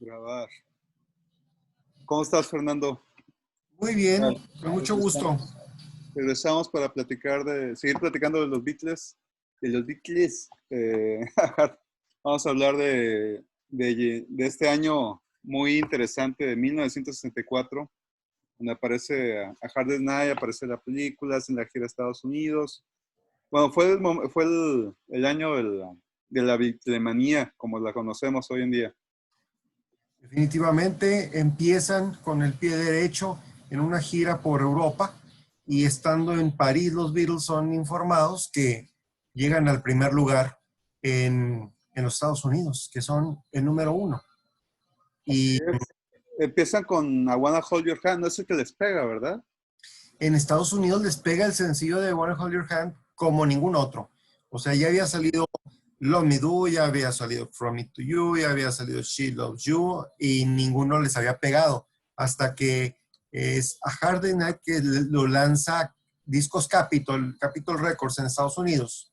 Grabar. ¿Cómo estás, Fernando? Muy bien, Vale. con mucho gusto. Regresamos para seguir platicando de los Beatles. De los Beatles. Vamos a hablar de este año muy interesante de 1964, donde aparece a Hard Night, aparece la película, en la gira a Estados Unidos. Bueno, fue el año de la Beatlemanía, como la conocemos hoy en día. Definitivamente empiezan con el pie derecho en una gira por Europa y estando en París los Beatles son informados que llegan al primer lugar en los Estados Unidos, que son el número uno. Y Empiezan con I Wanna Hold Your Hand, no es el que les pega, ¿verdad? en Estados Unidos les pega el sencillo de Wanna Hold Your Hand como ningún otro. O sea, ya había salido Love Me Do, ya había salido From Me to You, ya había salido She Loves You y ninguno les había pegado. Hasta que es A Hard Day's Night que lo lanza Discos Capitol Records en Estados Unidos.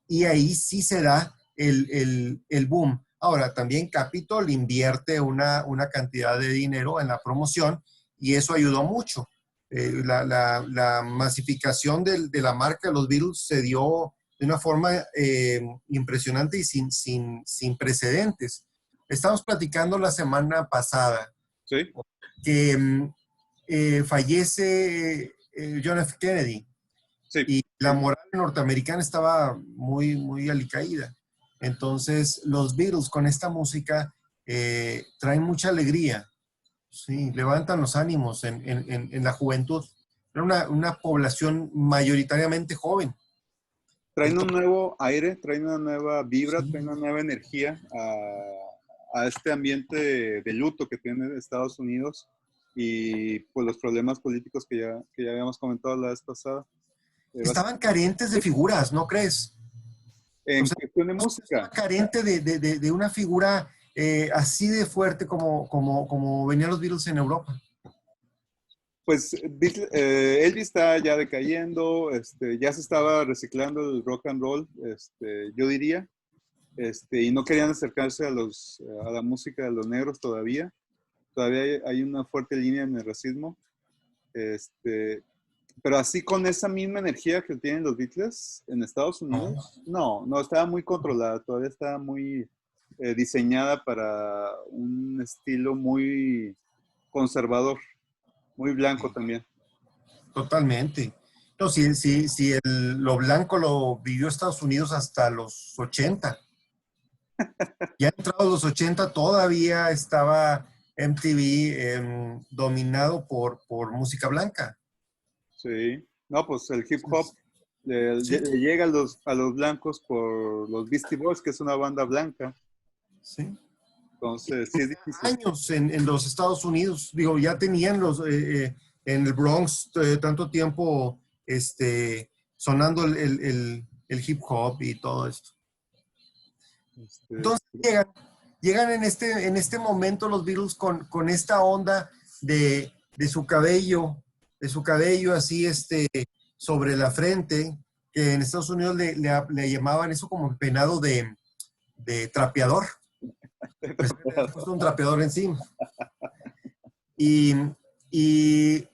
Y ahí sí se da el boom. Ahora, también Capitol invierte una cantidad de dinero en la promoción y eso ayudó mucho. La masificación de la marca de los Beatles se dio de una forma impresionante y sin precedentes. Estamos platicando la semana pasada Sí. que fallece John F. Kennedy Sí. y la moral norteamericana estaba muy alicaída. Entonces, los Beatles con esta música traen mucha alegría. Sí, levantan los ánimos en la juventud. Era una población mayoritariamente joven. Traen un Entonces, nuevo aire, traen una nueva vibra, sí, traen una nueva energía a este ambiente de luto que tiene Estados Unidos y pues los problemas políticos que ya habíamos comentado la vez pasada. estaban carentes de figuras, ¿no crees? O En sea, cuestión de estaba música, carente de una figura así de fuerte como venían los Beatles en Europa. pues Elvis está ya decayendo, ya se estaba reciclando el rock and roll, yo diría, y no querían acercarse a la música de los negros todavía. Todavía hay una fuerte línea en el racismo. Pero así con esa misma energía que tienen los Beatles en Estados No, Unidos, no, estaba muy controlada, todavía estaba muy diseñada para un estilo muy conservador, muy blanco también. totalmente. No, si lo blanco lo vivió Estados Unidos hasta los 80. Ya entrados los 80 todavía estaba MTV dominado por música blanca. Sí, no, pues el hip hop Entonces, le sí, llega a los blancos por los Beastie Boys, que es una banda blanca, sí. entonces sí es difícil. Años en los Estados Unidos, digo, ya tenían en el Bronx tanto tiempo sonando el hip hop y todo esto. Este, Entonces llegan en este momento los Beatles con esta onda de su cabello así sobre la frente, que en Estados Unidos le llamaban eso como el peinado de trapeador. Pues le han puesto un trapeador encima. Y, y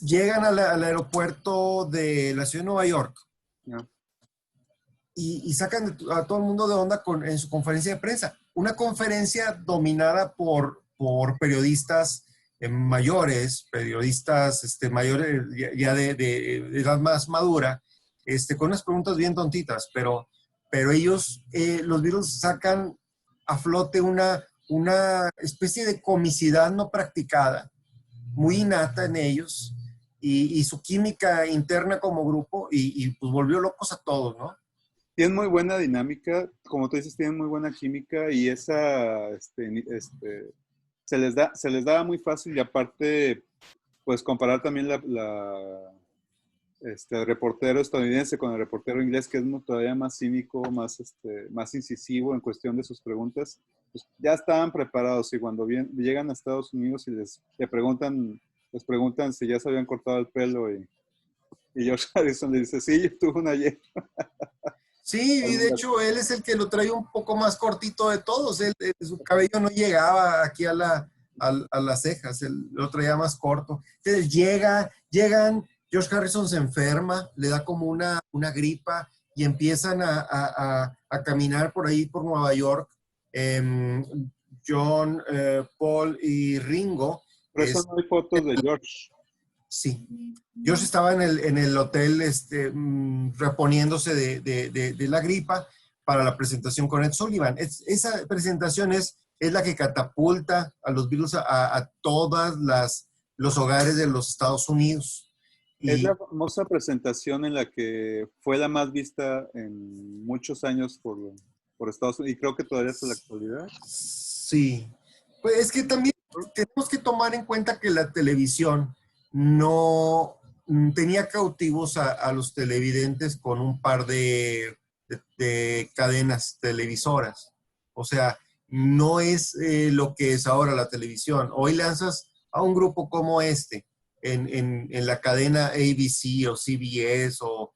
llegan al aeropuerto de la ciudad de Nueva York no. y sacan a todo el mundo de onda en su conferencia de prensa. Una conferencia dominada por periodistas mayores, periodistas mayores ya de edad más madura, con unas preguntas bien tontitas, pero ellos, los Beatles, sacan a flote una especie de comicidad no practicada, muy innata en ellos, y su química interna como grupo, y pues volvió locos a todos, ¿no? Tienen muy buena dinámica, como tú dices, tienen muy buena química y se les da muy fácil y aparte, pues comparar también el reportero estadounidense con el reportero inglés, que es todavía más cínico, más incisivo en cuestión de sus preguntas, pues ya estaban preparados y cuando llegan a Estados Unidos y les preguntan si ya se habían cortado el pelo y George Harrison le dice, sí, yo tuve una ayer. Sí, y de hecho él es el que lo trae un poco más cortito de todos. Su cabello no llegaba aquí a las cejas, él lo traía más corto. Entonces llegan, George Harrison se enferma, le da como una gripa y empiezan a caminar por ahí, por Nueva York. Em, John, Paul y Ringo. Por eso no hay fotos de George. Sí. George estaba en el hotel reponiéndose de la gripa para la presentación con Ed Sullivan. Esa presentación es la que catapulta a los Beatles a todas los hogares de los Estados Unidos. Es Y la famosa presentación en la que fue la más vista en muchos años por Estados Unidos y creo que todavía hasta la actualidad. sí, pues es que también tenemos que tomar en cuenta que la televisión no tenía cautivos a los televidentes con un par de cadenas televisoras. O sea, no es lo que es ahora la televisión. Hoy lanzas a un grupo como este en la cadena ABC o CBS o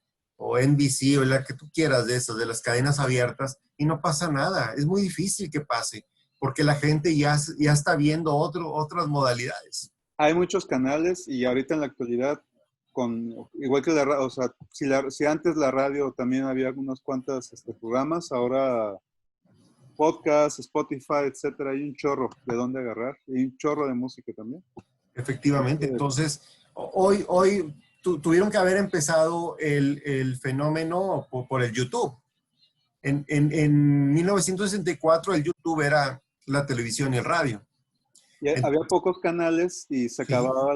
NBC o la que tú quieras de esas, de las cadenas abiertas, y no pasa nada. Es muy difícil que pase porque la gente ya está viendo otras modalidades. Hay muchos canales y ahorita en la actualidad, igual que la radio, o sea, si antes la radio también había unos cuantos programas, ahora podcast, Spotify, etcétera, hay un chorro de dónde agarrar y un chorro de música también. Efectivamente, entonces hoy tuvieron que haber empezado el fenómeno por el YouTube. En 1964 el YouTube era la televisión y el radio. Y había pocos canales y se Sí. acababa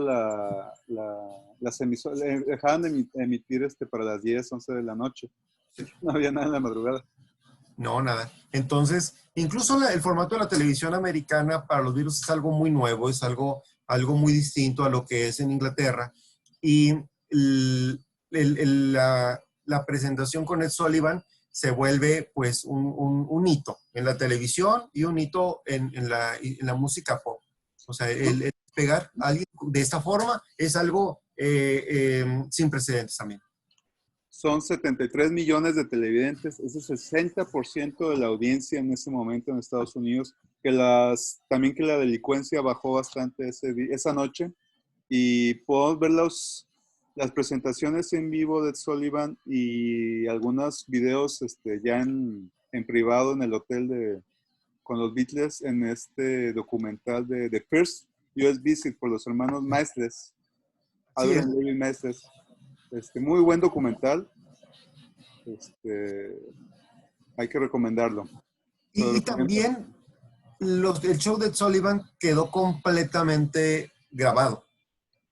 las emisoras, dejaban de emitir para las 10, 11 de la noche. No había nada en la madrugada. No, nada. Entonces, incluso el formato de la televisión americana para los Beatles es algo muy nuevo, es algo muy distinto a lo que es en Inglaterra. Y la presentación con Ed Sullivan se vuelve pues un hito en la televisión y un hito en la música pop. O sea, el pegar a alguien de esta forma es algo sin precedentes también. Son 73 millones de televidentes, es el 60% de la audiencia en ese momento en Estados Unidos, también que la delincuencia bajó bastante esa noche y podemos ver las presentaciones en vivo de Sullivan y algunos videos ya en privado en el hotel con los Beatles en este documental de The First US Visit por los hermanos Maestres, Adrian David Maestres. Muy buen documental. Hay que recomendarlo. Y también el show de Sullivan quedó completamente grabado.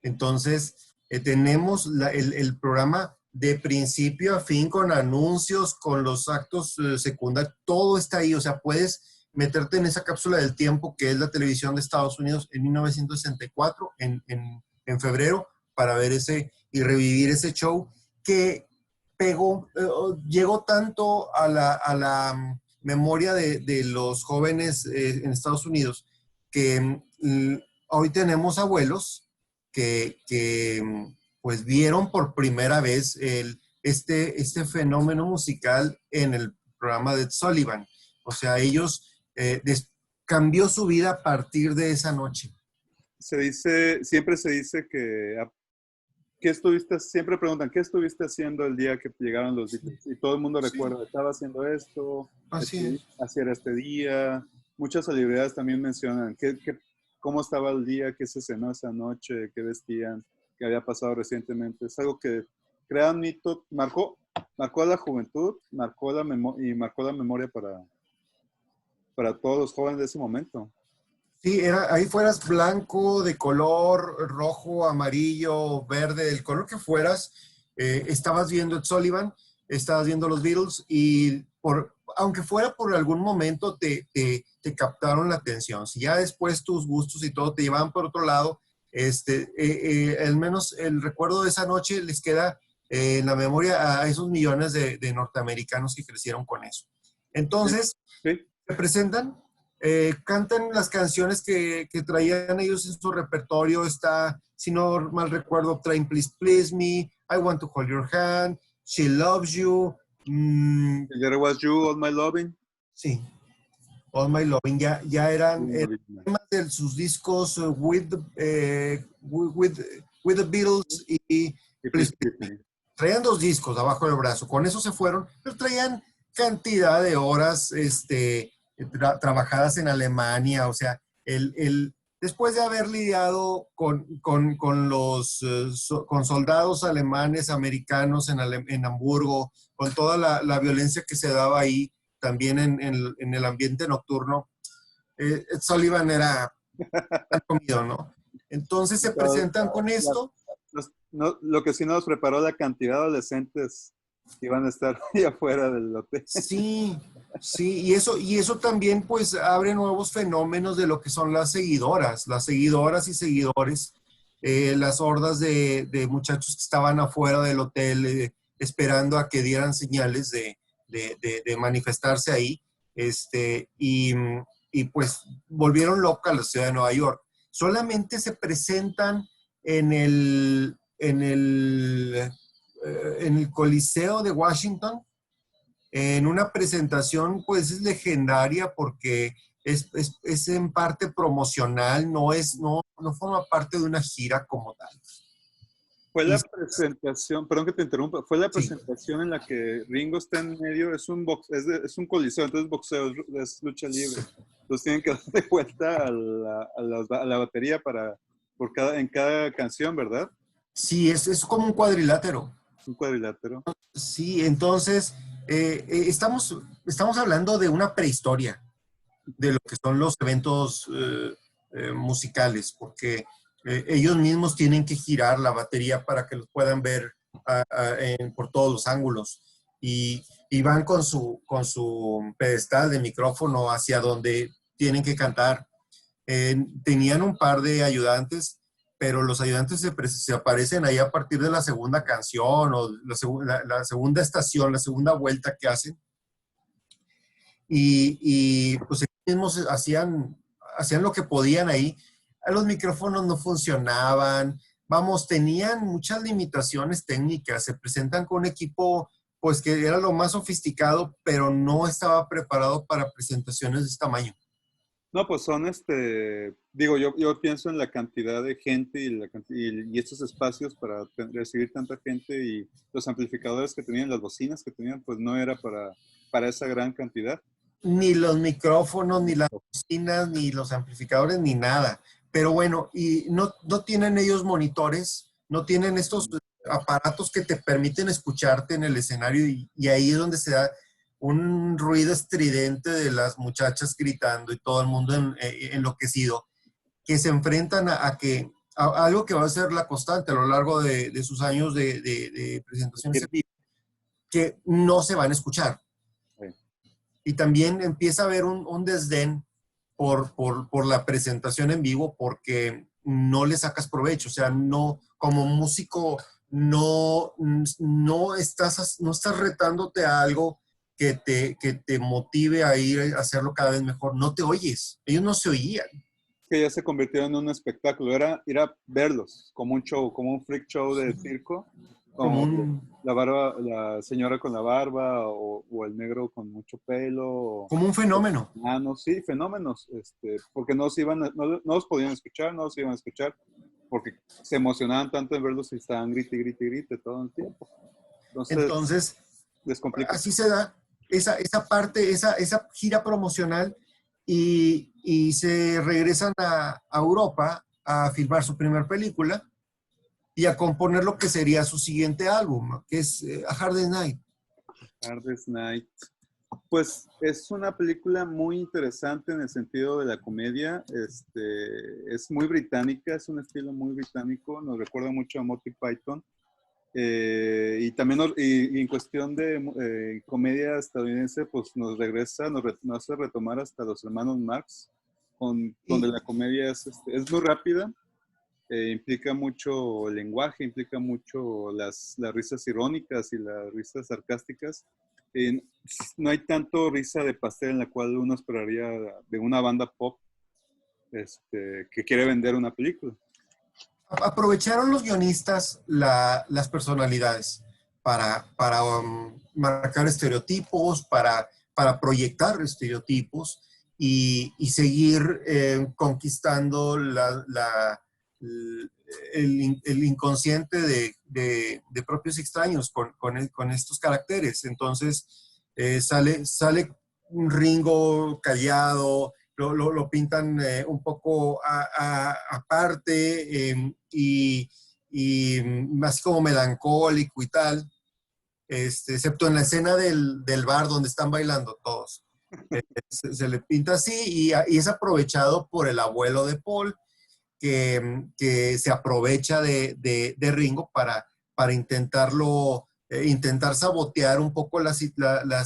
Entonces, tenemos el programa de principio a fin con anuncios, con los actos secundarios, todo está ahí. O sea, puedes meterte en esa cápsula del tiempo que es la televisión de Estados Unidos en 1964, en febrero, para ver y revivir ese show que llegó tanto a la memoria de los jóvenes en Estados Unidos que hoy tenemos abuelos que pues vieron por primera vez este fenómeno musical en el programa de Sullivan. O sea, ellos cambió su vida a partir de esa noche. Siempre se dice siempre preguntan, ¿qué estuviste haciendo el día que llegaron los Beatles? Y todo el mundo recuerda, estaba haciendo esto, así era este día. Muchas celebridades también mencionan cómo estaba el día, qué se cenó esa noche, qué vestían, qué había pasado recientemente. Es algo que crea un hito, marcó a la juventud, marcó la memoria para todos los jóvenes de ese momento. Sí, ahí fueras blanco, de color rojo, amarillo, verde, del color que fueras, estabas viendo Ed Sullivan, estabas viendo los Beatles y aunque fuera por algún momento te captaron la atención. Si ya después tus gustos y todo te llevaban por otro lado, al menos el recuerdo de esa noche les queda en la memoria a esos millones de norteamericanos que crecieron con eso. Entonces, sí. Se presentan, cantan las canciones que traían ellos en su repertorio. Está, si no mal recuerdo, traen Please Please Me, I Want to Hold Your Hand, She Loves You, Mm, There Was You, All My Loving. sí, All My Loving, ya eran Sí, original. temas de sus discos with the Beatles y Y Please Please Please Please Me. Me. Traían dos discos abajo del brazo, con eso se fueron, pero traían cantidad de horas trabajadas en Alemania, o sea, después de haber lidiado con soldados alemanes, americanos en Hamburgo, con toda la violencia que se daba ahí, también en el ambiente nocturno, Sullivan era tan comido, ¿no? Entonces se Entonces, presentan con esto. lo que sí nos preparó la cantidad de adolescentes que iban a estar ahí afuera del hotel. Sí, sí, y eso también pues abre nuevos fenómenos de lo que son las seguidoras y seguidores, las hordas de muchachos que estaban afuera del hotel esperando a que dieran señales de manifestarse ahí, este, y, y pues volvieron loca la ciudad de Nueva York. Solamente se presentan en el Coliseo de Washington en una presentación, pues es legendaria porque es en parte promocional, no forma parte de una gira como tal. Fue Y la presentación, perdón que te interrumpa, fue la sí, presentación en la que Ringo está en medio, es un coliseo, entonces boxeo, es lucha libre. Entonces tienen que darle vuelta a la batería en cada canción, ¿verdad? sí, es como un cuadrilátero. Un cuadrilátero. Sí, entonces estamos hablando de una prehistoria de lo que son los eventos musicales, porque ellos mismos tienen que girar la batería para que los puedan ver por todos los ángulos. Y van con su pedestal de micrófono hacia donde tienen que cantar. Tenían un par de ayudantes, pero los ayudantes se aparecen ahí a partir de la segunda canción o la segunda estación, la segunda vuelta que hacen. Pues ellos mismos hacían lo que podían ahí. Los micrófonos no funcionaban, vamos, tenían muchas limitaciones técnicas, se presentan con un equipo pues que era lo más sofisticado, pero no estaba preparado para presentaciones de este tamaño. No, pues son digo, yo pienso en la cantidad de gente y estos espacios para recibir tanta gente y los amplificadores que tenían, las bocinas que tenían, pues no era para esa gran cantidad. Ni los micrófonos, ni las bocinas, ni los amplificadores, ni nada. Pero bueno, y no tienen ellos monitores, no tienen estos aparatos que te permiten escucharte en el escenario y ahí es donde se da un ruido estridente de las muchachas gritando y todo el mundo enloquecido, que se enfrentan a algo que va a ser la constante a lo largo de sus años de presentaciones en vivo, que no se van a escuchar. Sí. Y también empieza a haber un desdén por la presentación en vivo porque no le sacas provecho. O sea, no, como músico, no estás retándote a algo que te motive a ir a hacerlo cada vez mejor. No te oyes. Ellos no se oían. Que ya se convirtieron en un espectáculo, era ir a verlos como un show, como un freak show de circo, Como como un, la señora con la barba o el negro con mucho pelo, como un fenómeno. no, sí, fenómenos, porque no los podían escuchar, no los iban a escuchar, porque se emocionaban tanto en verlos y estaban grite, grite, grite todo el tiempo. Entonces, Entonces, les complica. así se da esa parte, esa gira promocional y se regresan a Europa a filmar su primera película y a componer lo que sería su siguiente álbum, que es A Hard Day's Night. Hardest Night. Pues es una película muy interesante en el sentido de la comedia. Es muy británica, es un estilo muy británico, nos recuerda mucho a Monty Python. Y también y en cuestión de comedia estadounidense, pues nos hace retomar hasta los hermanos Marx, donde Y la comedia es muy rápida, implica mucho lenguaje, implica mucho las risas irónicas y las risas sarcásticas. Eh, no hay tanto risa de pastel en la cual uno esperaría de una banda pop que quiere vender una película. aprovecharon los guionistas las personalidades. marcar estereotipos, para proyectar estereotipos y seguir conquistando el inconsciente de propios extraños con estos caracteres. Entonces, sale un Ringo callado, lo pintan un poco aparte y más como melancólico y tal, excepto en la escena del bar donde están bailando todos. Se le pinta así y es aprovechado por el abuelo de Paul, que se aprovecha de Ringo para intentar sabotear un poco las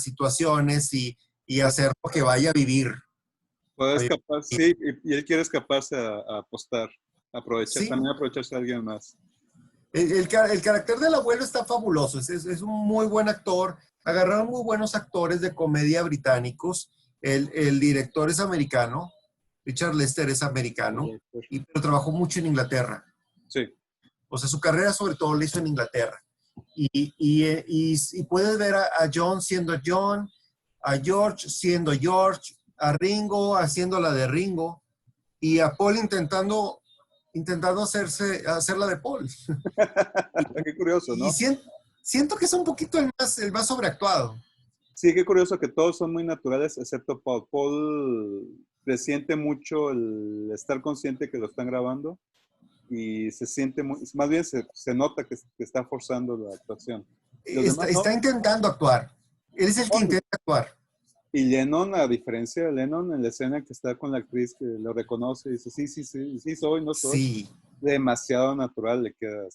situaciones y hacerlo que vaya a vivir. Puede escapar, sí, y él quiere escaparse a apostar, Sí, también aprovecharse de alguien más. el carácter del abuelo está fabuloso, es un muy buen actor. Agarraron muy buenos actores de comedia británicos. El director es americano, Richard Lester es americano, pero trabajó mucho en Inglaterra. Sí. O sea, su carrera sobre todo la hizo en Inglaterra. Y puedes ver a John siendo John, a George siendo George, a Ringo haciendo la de Ringo y a Paul intentando hacerla de Paul. Qué curioso, ¿no? Y siento que es un poquito el más sobreactuado. Sí, qué curioso que todos son muy naturales, excepto Paul. Paul presiente mucho el estar consciente que lo están grabando y se siente muy, más bien se nota que está forzando la actuación. Los demás no. Está intentando actuar. Él es el que intenta actuar. Y Lennon, a diferencia de Lennon, en la escena que está con la actriz que lo reconoce y dice, sí soy, no soy. Sí. Demasiado natural le queda.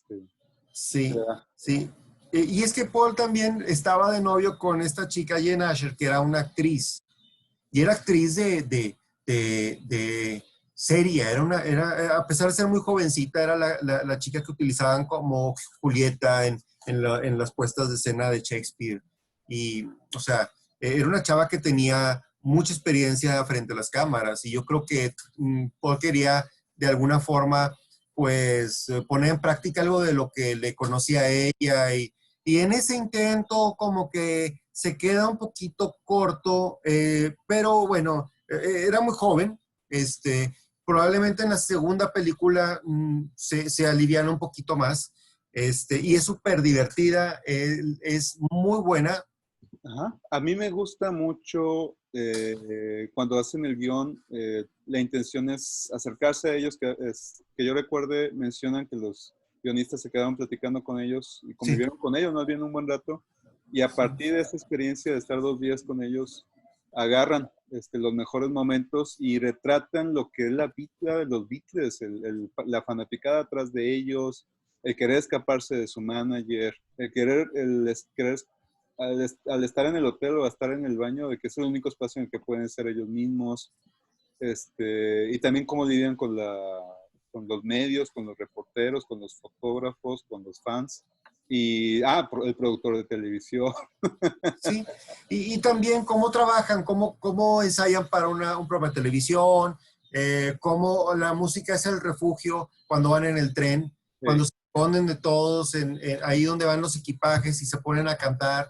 Sí, sí. Y es que Paul también estaba de novio con esta chica Jen Asher, que era una actriz. Y era actriz de seria. A pesar de ser muy jovencita, era la chica que utilizaban como Julieta en las puestas de escena de Shakespeare. Y, o sea, era una chava que tenía mucha experiencia frente a las cámaras. Y yo creo que Paul quería, de alguna forma, pues, poner en práctica algo de lo que le conocía a ella. Y en ese intento, como que se queda un poquito corto, pero bueno, era muy joven. Probablemente en la segunda película se aliviana un poquito más. Y es súper divertida, es muy buena. Ajá. A mí me gusta mucho cuando hacen el guión, la intención es acercarse a ellos, que yo recuerde, mencionan que los guionistas se quedaron platicando con ellos y convivieron con ellos más bien un buen rato, y a partir de esa experiencia de estar 2 días con ellos, agarran los mejores momentos y retratan lo que es la vida de los Beatles, la fanaticada atrás de ellos, el querer escaparse de su manager, el querer al estar en el hotel o estar en el baño, de que es el único espacio en el que pueden ser ellos mismos, y también cómo lidian con los medios, con los reporteros, con los fotógrafos, con los fans, y el productor de televisión. Sí, y también cómo trabajan, cómo ensayan para un programa de televisión, cómo la música es el refugio cuando van en el tren, cuando se ponen de todos ahí donde van los equipajes y se ponen a cantar.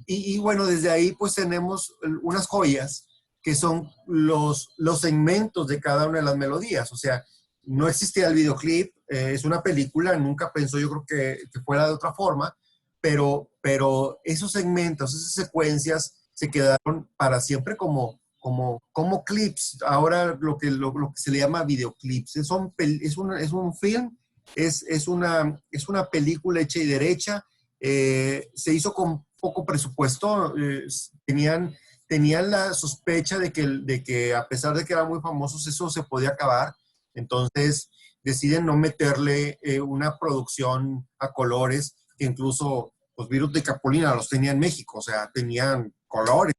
Y bueno, desde ahí pues tenemos unas joyas que son los segmentos de cada una de las melodías. O sea, no existía el videoclip, es una película, nunca pensó yo creo que fuera de otra forma, pero esos segmentos, esas secuencias se quedaron para siempre como clips. Ahora lo que se le llama videoclips. Es un film, es una película hecha y derecha. Se hizo con poco presupuesto. Tenían la sospecha de que a pesar de que eran muy famosos, eso se podía acabar. Entonces deciden no meterle una producción a colores, que incluso los virus de Capulina los tenía en México, o sea, tenían colores.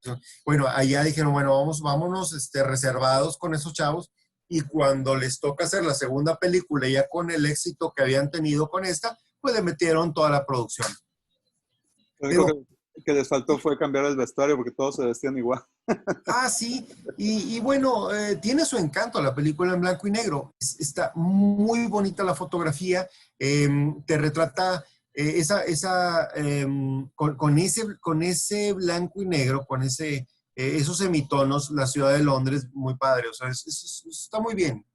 Bueno, allá dijeron, bueno, vámonos reservados con esos chavos, y cuando les toca hacer la segunda película, ya con el éxito que habían tenido con esta, pues le metieron toda la producción. Lo único que les faltó fue cambiar el vestuario porque todos se vestían igual. Sí, y bueno, tiene su encanto la película en blanco y negro. Está muy bonita la fotografía, te retrata con ese blanco y negro, con esos semitonos, la ciudad de Londres, muy padre. O sea, está muy bien.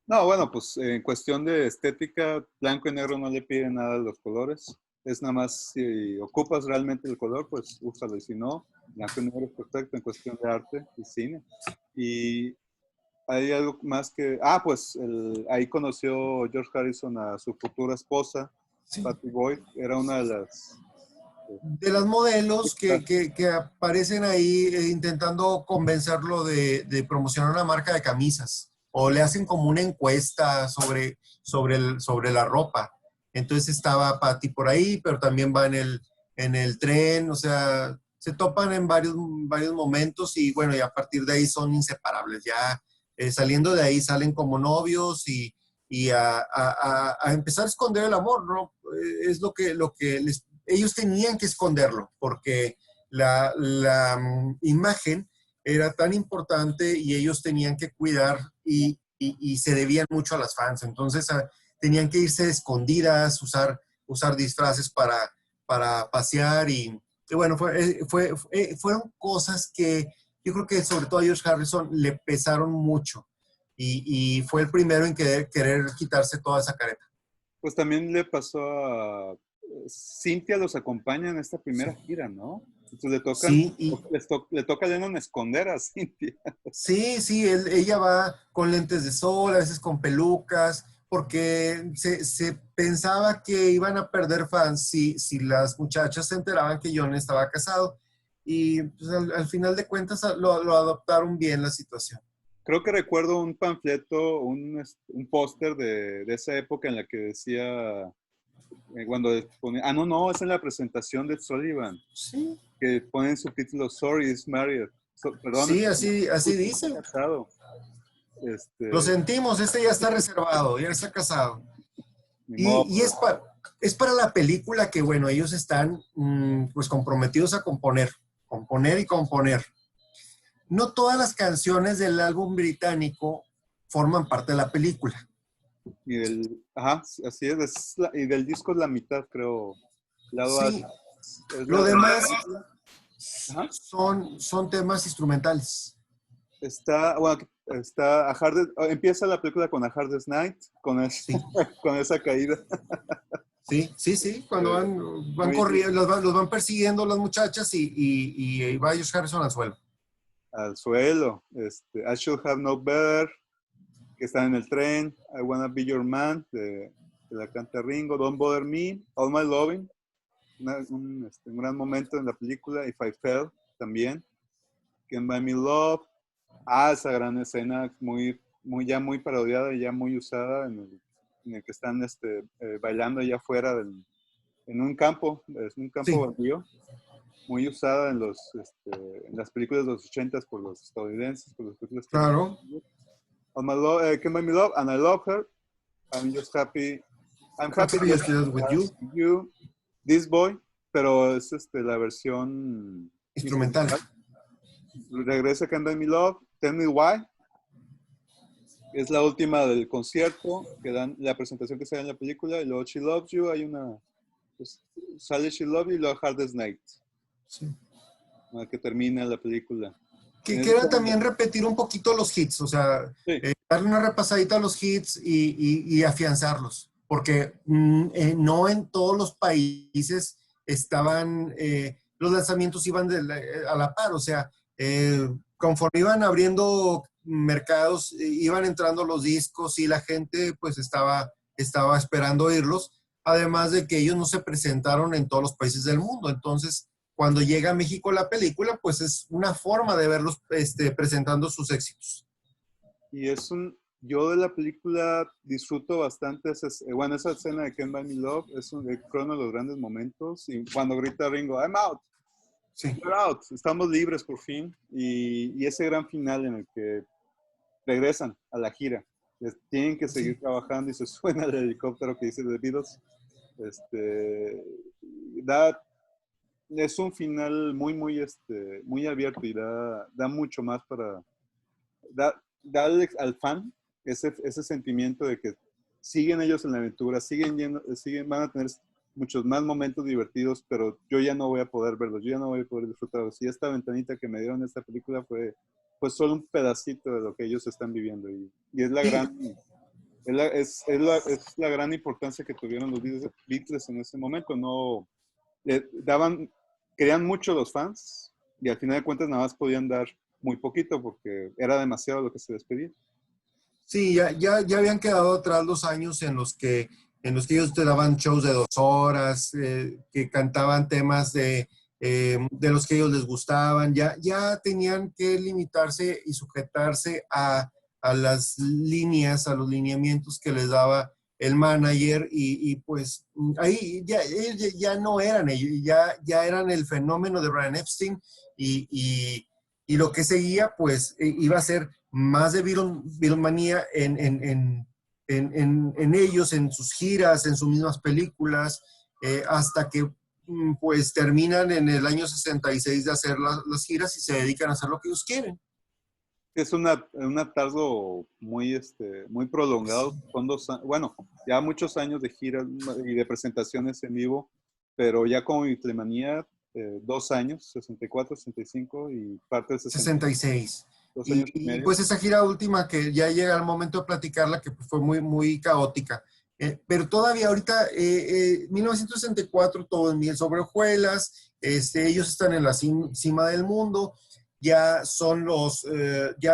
No, bueno, pues en cuestión de estética, blanco y negro no le piden nada a los colores. Es nada más si ocupas realmente el color, pues úsalo. Y si no, blanco y negro es perfecto en cuestión de arte y cine. Y hay algo más que... Ah, pues ahí conoció George Harrison a su futura esposa, Sí. Patty Boyd. Era una de las... De las modelos que aparecen ahí intentando convencerlo de promocionar una marca de camisas o le hacen como una encuesta sobre la ropa. Entonces estaba Patty por ahí, pero también va en el tren, o sea, se topan en varios momentos y bueno, y a partir de ahí son inseparables. Ya saliendo de ahí salen como novios y a empezar a esconder el amor, ¿no? Es lo que ellos tenían que esconderlo porque la imagen era tan importante y ellos tenían que cuidar y se debían mucho a las fans. Entonces tenían que irse escondidas, usar disfraces para pasear y bueno, fueron cosas que yo creo que sobre todo a George Harrison le pesaron mucho y fue el primero en querer quitarse toda esa careta. Pues también le pasó a... Cintia los acompaña en esta Sí, primera gira, ¿no? Entonces le tocan, sí, le toca a Lennon esconder a Cintia. sí, ella va con lentes de sol, a veces con pelucas, porque se pensaba que iban a perder fans si las muchachas se enteraban que John estaba casado. Y pues, al final de cuentas lo adoptaron bien la situación. Creo que recuerdo un panfleto, un póster de esa época en la que decía, cuando ponía, ah, no, es en la presentación de Sullivan, Sí, que ponen subtítulos, Sorry, it's married. Perdón, sí, así está dice. casado. Lo Este, sentimos, este ya está reservado, ya está casado. Ni modo, Y es para la película que, bueno, ellos están pues comprometidos a componer y componer. No todas las canciones del álbum británico forman parte de la película. ajá, así y del disco es la mitad, creo. Lado A Sí, es lo la demás ajá. son temas instrumentales. Está, bueno, empieza la película con A Hardest Night, Sí, con esa caída. sí, cuando Eh, van muy corriendo, los van persiguiendo las muchachas y va Josh Harrison al suelo. al suelo. I Should Have Known Better, que está en el tren. I Wanna Be Your Man, de la canta Ringo. Don't Bother Me, All My Loving, un gran momento en la película. If I Fell, también. Can't Buy Me Love. Ah, esa gran escena, ya muy parodiada y ya muy usada, en el que están bailando allá afuera en un campo, es un campo Sí, baldío, muy usada en las películas de los 80 por los estadounidenses, por las películas que... claro. Can Buy Me Love, and I Love Her, I'm Just Happy, I'm Happy Happy Just Yesterday with As You, You, This Boy, pero es la versión instrumental. instrumental. Regresa Can Buy Me Love, Tell Me Why, es la última del concierto, que dan la presentación que se da en la película, y luego She Loves You, pues, sale She Loves You y luego Hardest Night, Sí. que termina la película. Que era también repetir un poquito los hits, o sea, Sí, darle una repasadita a los hits y afianzarlos, porque no en todos los países estaban, los lanzamientos iban a la par, o sea, conforme iban abriendo mercados, iban entrando los discos y la gente pues estaba esperando oírlos, además de que ellos no se presentaron en todos los países del mundo, entonces cuando llega a México la película, pues es una forma de verlos presentando sus éxitos. y yo de la película disfruto bastante, bueno, esa escena de Can't Buy Me Love es creo uno de los grandes momentos, y cuando grita Ringo, I'm out, Sí, we're out, estamos libres por fin, y ese gran final en el que regresan a la gira, tienen que seguir sí, trabajando y se suena el helicóptero que dice The Beatles, da, es un final muy abierto y da mucho más da al fan ese sentimiento de que siguen ellos en la aventura, van a tener muchos más momentos divertidos, pero yo ya no voy a poder verlos, yo ya no voy a poder disfrutarlos. Y esta ventanita que me dieron esta película fue solo un pedacito de lo que ellos están viviendo. Y es la Sí, gran, es la gran importancia que tuvieron los Beatles en ese momento. No, daban, querían mucho los fans y al final de cuentas nada más podían dar muy poquito porque era demasiado lo que se les pedía. sí, ya habían quedado atrás los años en los que ellos te daban shows de 2 horas, que cantaban temas de los que ellos les gustaban. Ya tenían que limitarse y sujetarse a las líneas, a los lineamientos que les daba el manager y pues ahí ya, ellos ya no eran ellos, ya eran el fenómeno de Brian Epstein y lo que seguía pues iba a ser más de Beatlemanía en ellos, en sus giras, en sus mismas películas, hasta que pues terminan en el año 66 de hacer las giras y se dedican a hacer lo que ellos quieren. Es un atraso muy prolongado. Son bueno, ya muchos años de giras y de presentaciones en vivo, pero ya como Beatlemanía, 2 años, 64, 65 y parte del 66. 2 años y Y medio. pues esa gira última que ya llega el momento de platicarla, que fue muy caótica. Pero todavía ahorita, 1964, todo en miel sobre hojuelas, ellos están en la cima del mundo, ya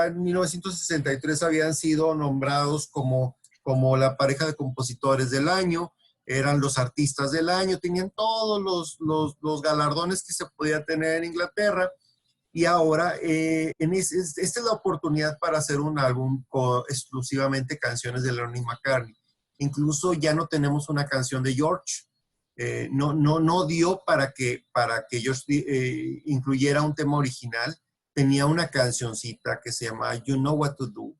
en 1963 habían sido nombrados como la pareja de compositores del año, eran los artistas del año, tenían todos los galardones que se podía tener en Inglaterra y ahora esta es la oportunidad para hacer un álbum con exclusivamente canciones de Lennon y McCartney. Incluso ya no tenemos una canción de George. No dio para que George incluyera un tema original. Tenía una cancioncita que se llama You Know What to Do,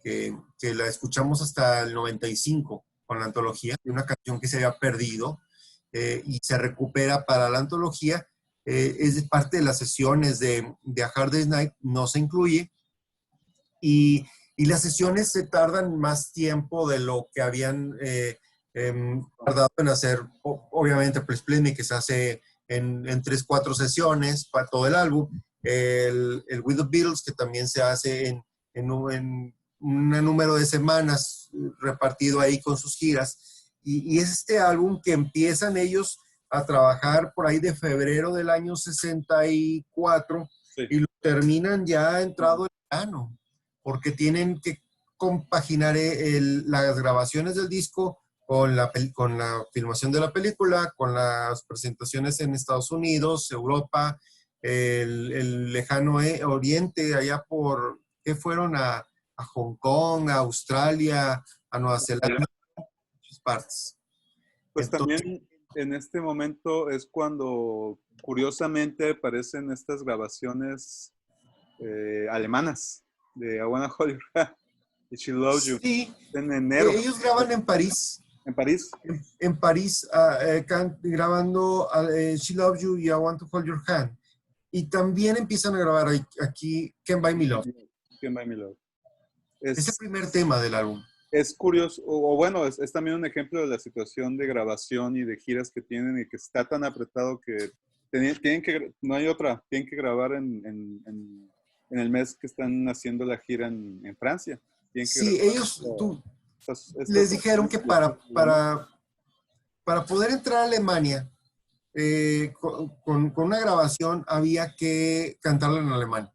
que la escuchamos hasta el 95 con la antología, una canción que se había perdido y se recupera para la antología. Es parte de las sesiones de A Hard Day's Night, no se incluye. Y las sesiones se tardan más tiempo de lo que habían tardado en hacer, obviamente, Please Please Me, que se hace en 3, 4 sesiones para todo el álbum. El With the Beatles, que también se hace en un número de semanas repartido ahí con sus giras. Y es este álbum que empiezan ellos a trabajar por ahí de febrero del año 64 Sí. y lo terminan ya entrado el verano, porque tienen que compaginar las grabaciones del disco con la filmación de la película, con las presentaciones en Estados Unidos, Europa, el lejano oriente, allá ¿qué fueron? A Hong Kong, a Australia, a Nueva Zelanda, muchas partes. Pues Entonces, también en este momento es cuando curiosamente aparecen estas grabaciones alemanas de I Wanna Hold Your Hand y She Loves You sí, en enero ellos graban en París. en París. En París grabando She Loves You y I Want to Hold Your Hand. Y también empiezan a grabar aquí Can't Buy Me Love. Stand By Me Love. Es el Es, primer tema del álbum. es curioso, o bueno, es también un ejemplo de la situación de grabación y de giras que tienen y que está tan apretado que no hay otra, tienen que grabar en el mes que están haciendo la gira en Francia. Tienen que Sí, grabar les estas dijeron que para poder entrar a Alemania con una grabación había que cantarla en alemán.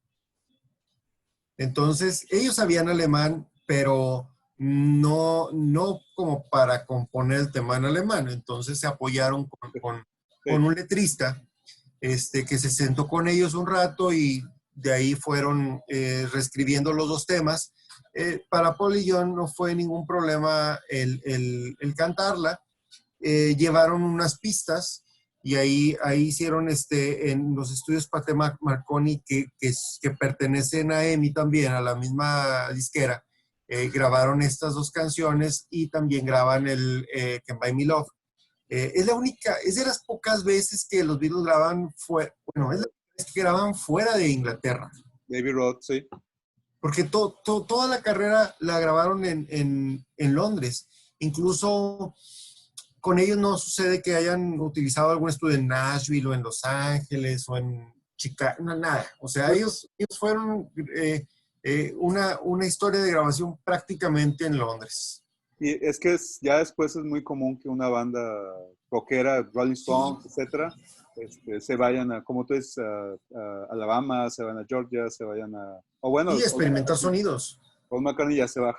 Entonces, ellos sabían alemán, pero no como para componer el tema en alemán. Entonces se apoyaron con un letrista que se sentó con ellos un rato y de ahí fueron reescribiendo los 2 temas. Para Paul y John no fue ningún problema el cantarla. Llevaron unas pistas y ahí hicieron en los estudios Pate Marconi, que pertenecen a EMI también, a la misma disquera, grabaron estas 2 canciones y también graban el Can Buy Me Love. Es de las pocas veces que los Beatles graban fuera, bueno, es la vez que graban fuera de Inglaterra. David Roth, sí. Porque toda la carrera la grabaron en Londres. Incluso con ellos no sucede que hayan utilizado algún estudio en Nashville o en Los Ángeles o en Chicago, no, nada. O sea, ellos fueron una historia de grabación prácticamente en Londres. Y es que ya después es muy común que una banda rockera, Rolling Stones, etcétera, se vayan a, como tú dices, a Alabama, se van a Georgia, se vayan a... O bueno, Y experimentar sonidos. Paul McCartney ya se va a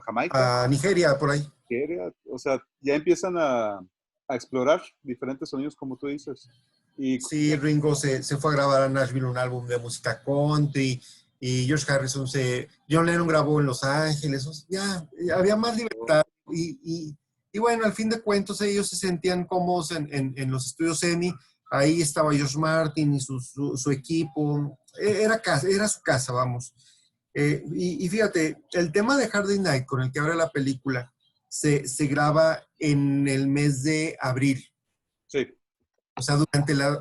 Jamaica, A Nigeria, por ahí. Nigeria, o sea, ya empiezan a explorar diferentes sonidos, como tú dices. Y Sí, Ringo se fue a grabar a Nashville un álbum de música country y George Harrison John Lennon grabó en Los Ángeles, o sea, ya había más libertad y bueno, al fin de cuentos ellos se sentían cómodos en los estudios EMI, ahí estaba George Martin y su equipo, era su casa, vamos. Y fíjate, el tema de Hard Day's Night con el que abre la película se graba en el mes de abril. sí. O sea,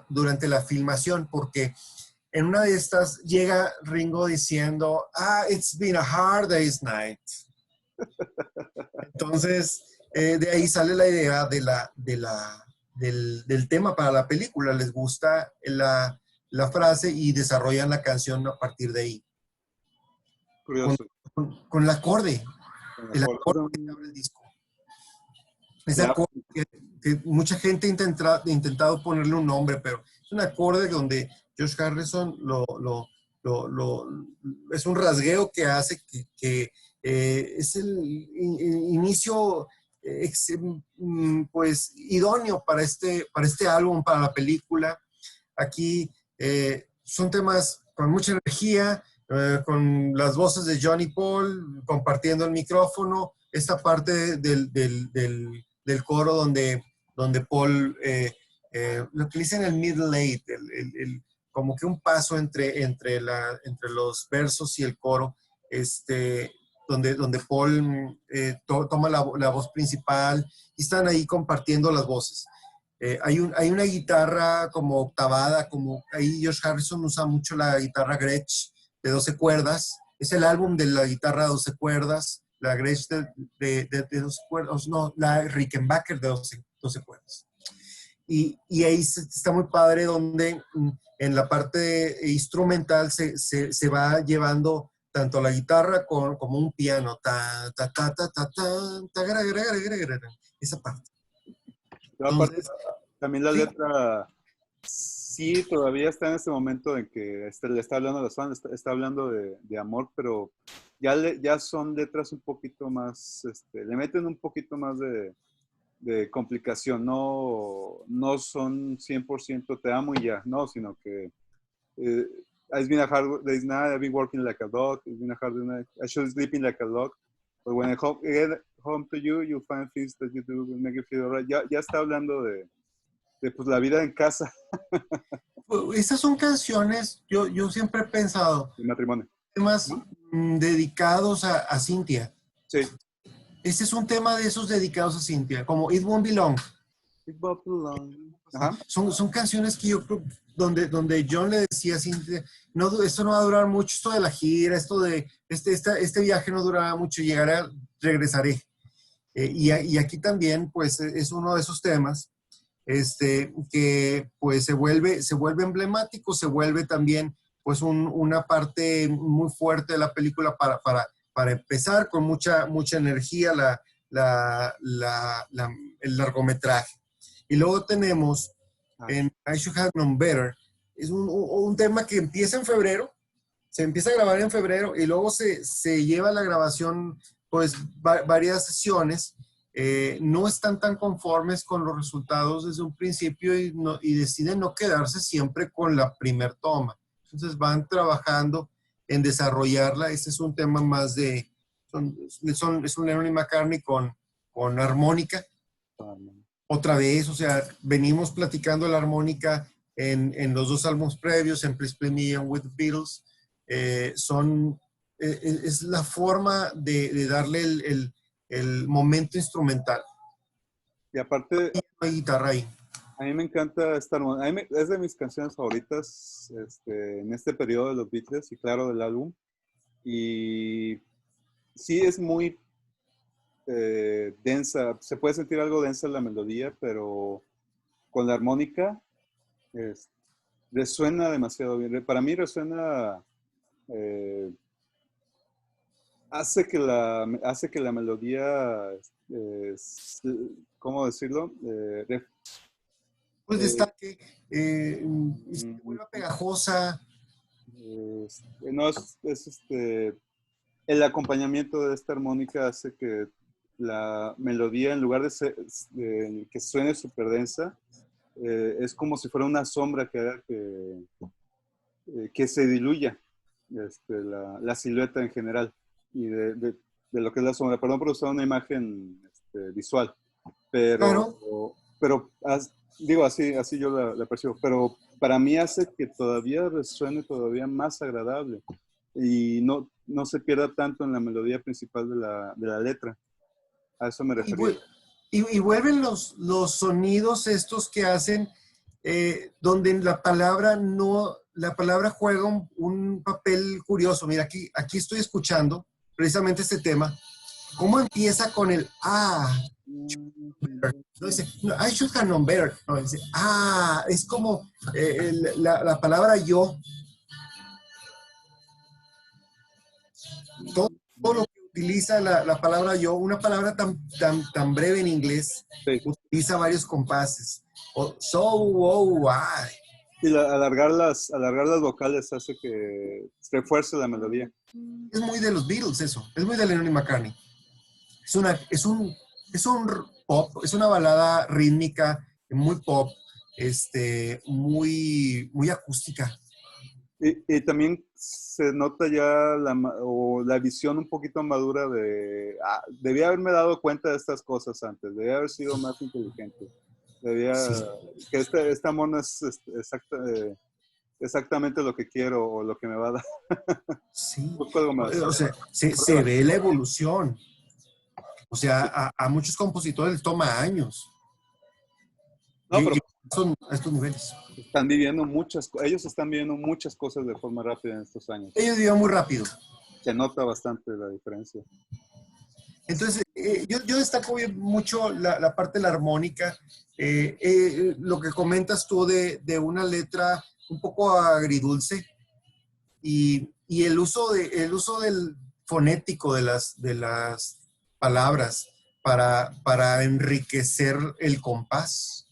durante la filmación, porque en una de estas llega Ringo diciendo, it's been a hard day's night. Entonces, de ahí sale la idea del tema para la película. Les gusta la frase y desarrollan la canción a partir de ahí. Curioso. Con el acorde. El Mejor. acorde que abre el disco. Ese acorde que mucha gente ha intentado ponerle un nombre, pero es un acorde donde George Harrison es un rasgueo que hace que es el inicio pues idóneo para este álbum, para la película. Aquí son temas con mucha energía, con las voces de Johnny Paul compartiendo el micrófono, esta parte del coro donde Paul, lo que dicen el middle eight, como que un paso entre los versos y el coro, donde Paul toma la voz principal y están ahí compartiendo las voces. Hay una guitarra como octavada, como ahí George Harrison usa mucho la guitarra Gretsch de 12 cuerdas. Es el álbum de la guitarra 12 cuerdas, la Gretsch de 12 cuerdas, no, la Rickenbacker de 12 cuerdas. Y ahí está muy padre donde en la parte instrumental se va llevando tanto la guitarra como un piano. Esa parte. Aparte, Entonces, también la sí, letra, sí, todavía está en ese momento en que le está hablando a los fans, está hablando de amor, pero ya son letras un poquito más, le meten un poquito más de complicación, no son 100% te amo y ya, no, sino que it's been a hard day's night, I've been working like a dog, it's been a hard night, I should be sleeping like a dog, but when I get home to you, you find things that you do will make you feel right. Ya está hablando de pues, la vida en casa. esas son canciones, yo siempre he pensado, El matrimonio. temas dedicados a Cynthia. Sí. Este es un tema de esos dedicados a Cynthia, como It Won't Be Long. Ajá. Son canciones que yo creo donde John le decía a Cynthia, no, esto no va a durar mucho, esto de la gira, esto de este viaje no durará mucho, regresaré. Y aquí también, pues, es uno de esos temas que pues se vuelve emblemático, se vuelve también pues una parte muy fuerte de la película para empezar con mucha energía el largometraje. Y luego tenemos en I Should Have Known Better, es un tema que empieza en febrero, se empieza a grabar en febrero y luego se lleva la grabación pues varias sesiones. No están tan conformes con los resultados desde un principio y deciden no quedarse siempre con la primer toma. Entonces van trabajando en desarrollarla. Este es un tema más es un Lennon y McCartney con armónica. Otra vez, o sea, venimos platicando la armónica en los dos álbumes previos, en Please Play Me and With the Beatles. Es la forma de darle el momento instrumental. Y aparte, hay guitarra ahí. A mí me encanta esta armonía. Es de mis canciones favoritas en este periodo de los Beatles y claro del álbum. Y sí es muy densa, se puede sentir algo densa en la melodía, pero con la armónica resuena demasiado bien. Para mí resuena, eh, hace que la melodía, ¿cómo decirlo? Pues Eh, destaque, se vuelve pegajosa. no, el acompañamiento de esta armónica hace que la melodía, en lugar de que suene súper densa, es como si fuera una sombra que haga que se diluya la silueta en general y de lo que es la sombra. Perdón por usar una imagen visual, pero, Claro. pero digo, así yo la percibo, pero para mí hace que todavía resuene todavía más agradable y no se pierda tanto en la melodía principal de la letra. A eso me Y, refería. y vuelven los sonidos estos que hacen, donde la palabra no, la palabra juega un papel curioso. Mira, aquí estoy escuchando precisamente este tema. ¿Cómo empieza con el no dice, no, I should have known better. No, dice, es como la palabra yo. Todo, todo lo que utiliza la palabra yo, una palabra tan breve en inglés, Sí. utiliza varios compases. So, oh, I. Y alargar las vocales hace que refuerce la melodía. Es muy de los Beatles eso, es muy de Lennon y McCartney. Es un pop, es una balada rítmica, muy pop, muy acústica. Y también se nota ya la visión un poquito madura debía haberme dado cuenta de estas cosas antes, debía haber sido más inteligente. Sí, Que este amor no es exactamente lo que quiero o lo que me va a dar. sí. Busco algo más. O sea, se ve la evolución. O sea, a muchos compositores les toma años No, pero llegar a estos niveles. ellos están viviendo muchas cosas de forma rápida en estos años. Ellos viven muy rápido. Se nota bastante la diferencia. Entonces, yo destaco mucho la parte de la armónica. Lo que comentas tú de una letra un poco agridulce y el uso del fonético de las palabras para enriquecer el compás.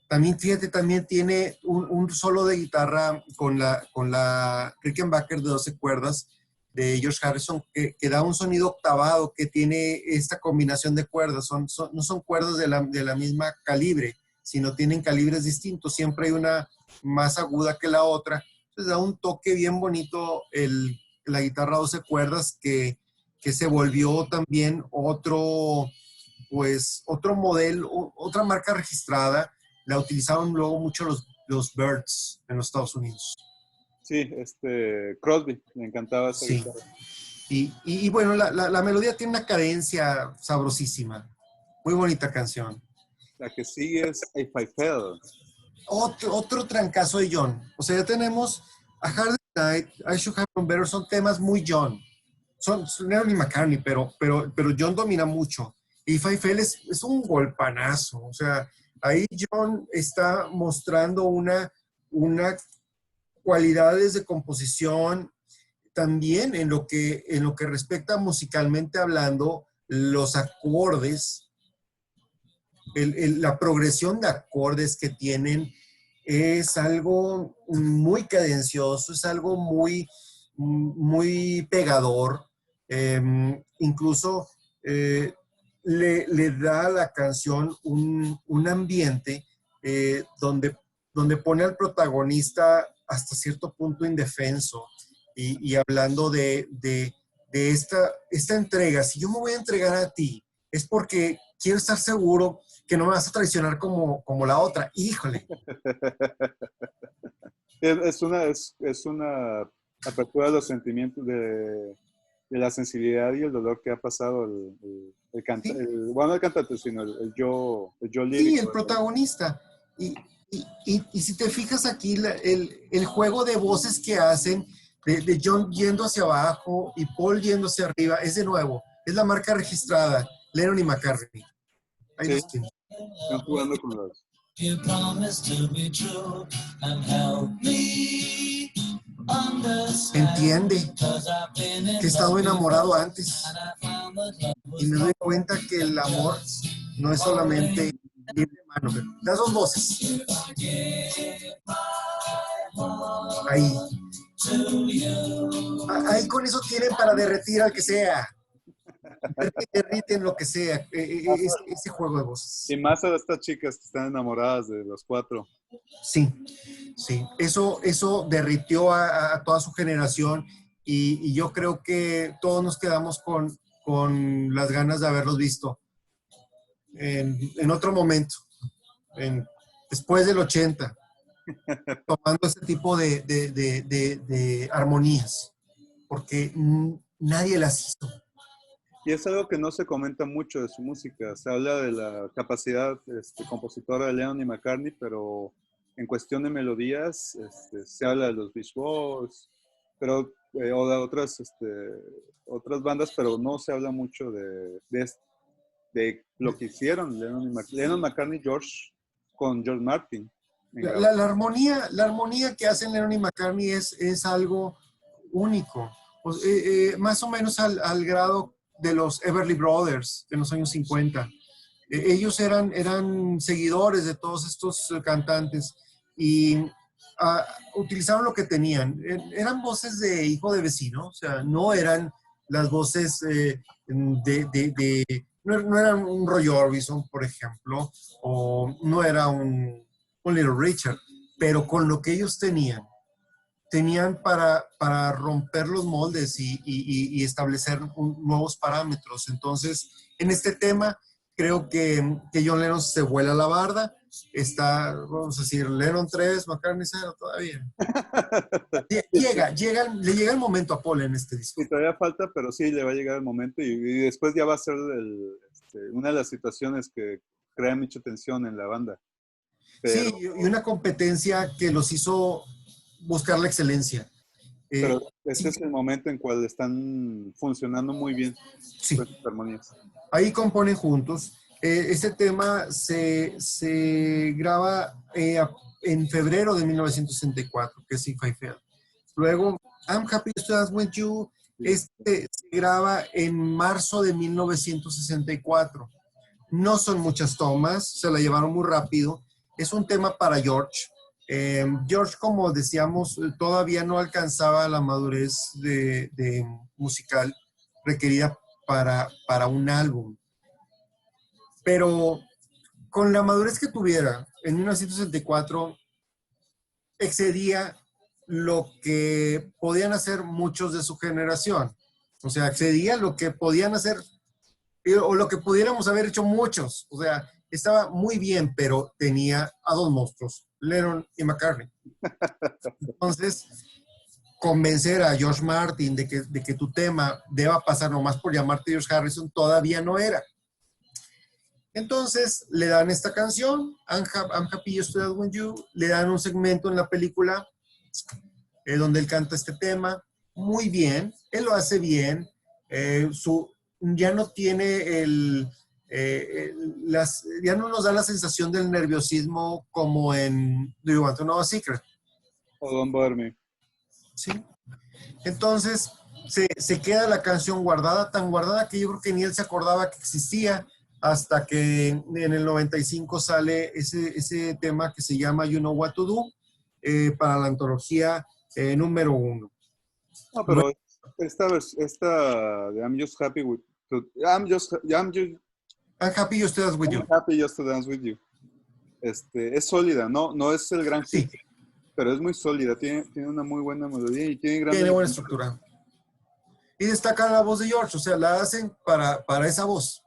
También, fíjate, también tiene un solo de guitarra con la Rickenbacker de 12 cuerdas de George Harrison, que da un sonido octavado, que tiene esta combinación de cuerdas. No son cuerdas de la misma calibre, sino tienen calibres distintos. Siempre hay una más aguda que la otra. Entonces da un toque bien bonito la guitarra 12 cuerdas que se volvió también otro modelo, otra marca registrada. La utilizaron luego mucho los Byrds en los Estados Unidos. Sí, Crosby, me encantaba esa Sí. guitarra. Y bueno, la melodía tiene una cadencia sabrosísima. Muy bonita canción. La que sigue es If I Fell. Otro trancazo de John. O sea, ya tenemos A Hard Night, I Should Have Known Better, son temas muy John. Son Lennon y McCartney, pero John domina mucho. If I Fell es un golpanazo. O sea, ahí John está mostrando una cualidades de composición, también en lo que respecta musicalmente hablando, los acordes, la progresión de acordes que tienen es algo muy cadencioso, es algo muy pegador. Incluso le da a la canción un ambiente donde pone al protagonista hasta cierto punto indefenso y hablando de esta entrega. Si yo me voy a entregar a ti, es porque quiero estar seguro que no me vas a traicionar como la otra. Híjole. Es una apertura de los sentimientos de la sensibilidad y el dolor que ha pasado Sí, bueno, no el cantante, sino el yo sí, el lírico. protagonista. Y si te fijas aquí, el juego de voces que hacen, de John yendo hacia abajo y Paul yendo hacia arriba, es de nuevo Es la marca registrada, Lennon y McCartney. Ahí Sí, los tienen. están jugando con los... You promise to be true and help me understand. Entiende que he estado enamorado antes y me doy cuenta que el amor no es solamente ir de mano. Las dos voces. Ahí. Ahí con eso tienen para derretir al que sea. Derriten lo que sea. Ese juego de voces. Y más a estas chicas que están enamoradas de los cuatro. Sí, sí. Eso derritió a toda su generación y yo creo que todos nos quedamos con las ganas de haberlos visto en otro momento, después del 80, tomando ese tipo de armonías, porque nadie las hizo. Y es algo que no se comenta mucho de su música. Se habla de la capacidad compositora de Lennon y McCartney, pero en cuestión de melodías se habla de los Beach Boys, pero, o de otras bandas, pero no se habla mucho de lo que hicieron Lennon, McCartney, George con George Martin. La armonía que hacen Lennon y McCartney es algo único, pues, más o menos al grado de los Everly Brothers de los años 50. Ellos eran seguidores de todos estos cantantes y utilizaron lo que tenían. Eran voces de hijo de vecino, o sea, no eran las voces no eran un Roy Orbison, por ejemplo, o no era un Little Richard, pero con lo que ellos tenían para romper los moldes y establecer nuevos parámetros. Entonces, en este tema, creo que John Lennon se vuela la barda. Está, vamos a decir, Lennon 3, McCartney 0 todavía. Le llega el momento a Paul en este disco. Sí, todavía falta, pero sí le va a llegar el momento y después ya va a ser una de las situaciones que crea mucha tensión en la banda. Pero, sí, y una competencia que los hizo buscar la excelencia. Pero ese es el momento en cual están funcionando muy bien sus armonías. Ahí componen juntos. Este tema se graba en febrero de 1964, que es If I Fail. Luego, I'm Happy to Dance With You, se graba en marzo de 1964. No son muchas tomas, se la llevaron muy rápido. Es un tema para George. George, como decíamos, todavía no alcanzaba la madurez de musical requerida para un álbum. Pero con la madurez que tuviera en 1964, excedía lo que podían hacer muchos de su generación. O sea, excedía lo que podían hacer o lo que pudiéramos haber hecho muchos. O sea, estaba muy bien, pero tenía a dos monstruos, Lennon y McCartney. Entonces, convencer a George Martin de que tu tema deba pasar nomás por llamarte George Harrison todavía no era. Entonces, le dan esta canción, I'm Happy to Dance With You, le dan un segmento en la película donde él canta este tema, muy bien, él lo hace bien, ya no tiene ya no nos da la sensación del nerviosismo como en Do You Want to Know a Secret? O Don't Bother Me. Sí. Entonces, se queda la canción guardada, tan guardada que yo creo que ni él se acordaba que existía, hasta que en el 95 sale ese tema que se llama You Know What to Do, para la antología número 1. No, pero esta de I'm Just Happy with I'm Happy Just to Dance With You. Happy Just to Dance With You. Es sólida, no es el gran hit, pero es muy sólida, tiene una muy buena melodía y tiene buena estructura. Y destaca la voz de George, o sea, la hacen para esa voz.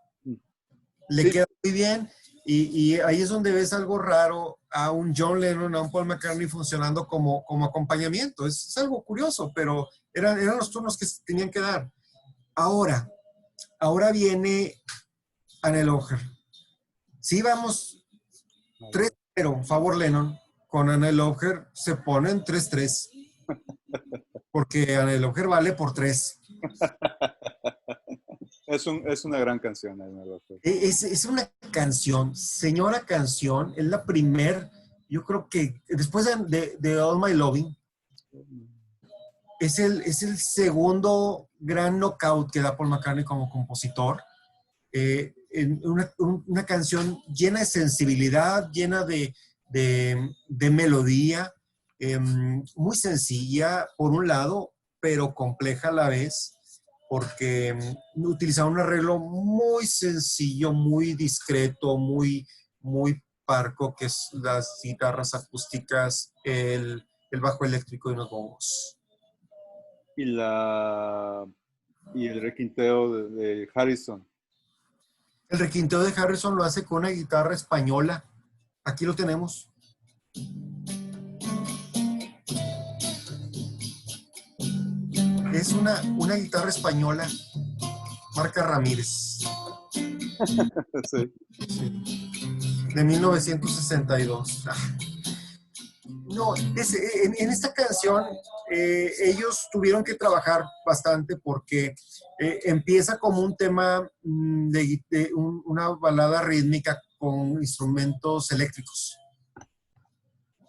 Le queda muy bien y ahí es donde ves algo raro a un John Lennon, a un Paul McCartney funcionando como acompañamiento. Es algo curioso, pero eran los turnos que se tenían que dar. Ahora viene Anne Locher. Si vamos 3-0, favor Lennon, con Anne Locher se ponen 3-3. Porque Anne Locher vale por 3. Es una gran canción, la verdad. Es una canción, señora canción, es la primer, yo creo que después de All My Loving, es el segundo gran knockout que da Paul McCartney como compositor. En una canción llena de sensibilidad, llena de melodía, muy sencilla por un lado, pero compleja a la vez, porque utilizaba un arreglo muy sencillo, muy discreto, muy parco, que es las guitarras acústicas, el bajo eléctrico y los bongos. Y el requinteo de Harrison. El requinteo de Harrison lo hace con una guitarra española. Aquí lo tenemos. Es una guitarra española, marca Ramírez. Sí. De 1962. No, en esta canción ellos tuvieron que trabajar bastante porque empieza como un tema una balada rítmica con instrumentos eléctricos.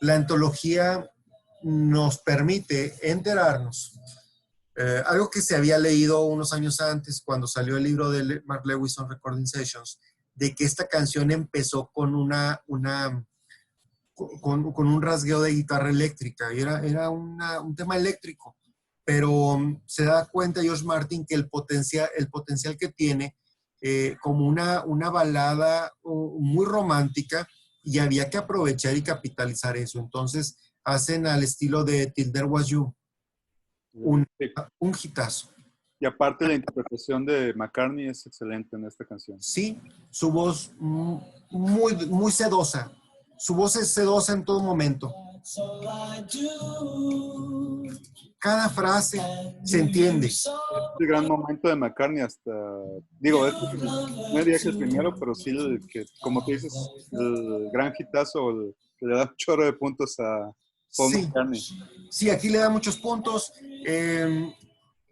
La antología nos permite enterarnos, algo que se había leído unos años antes cuando salió el libro de Mark Lewisohn, Recording Sessions, de que esta canción empezó con con un rasgueo de guitarra eléctrica, y era un tema eléctrico, pero se da cuenta George Martin que el potencial que tiene como una balada muy romántica, y había que aprovechar y capitalizar eso. Entonces hacen al estilo de Till There Was You, un hitazo. Y aparte la interpretación de McCartney es excelente en esta canción. Sí, su voz muy sedosa. Su voz es sedosa en todo momento. Cada frase se entiende. Es el gran momento de McCartney hasta... Digo, no diría que el primero, pero sí el que, como tú dices, el gran hitazo, que le da un chorro de puntos a Paul McCartney. Sí, aquí le da muchos puntos.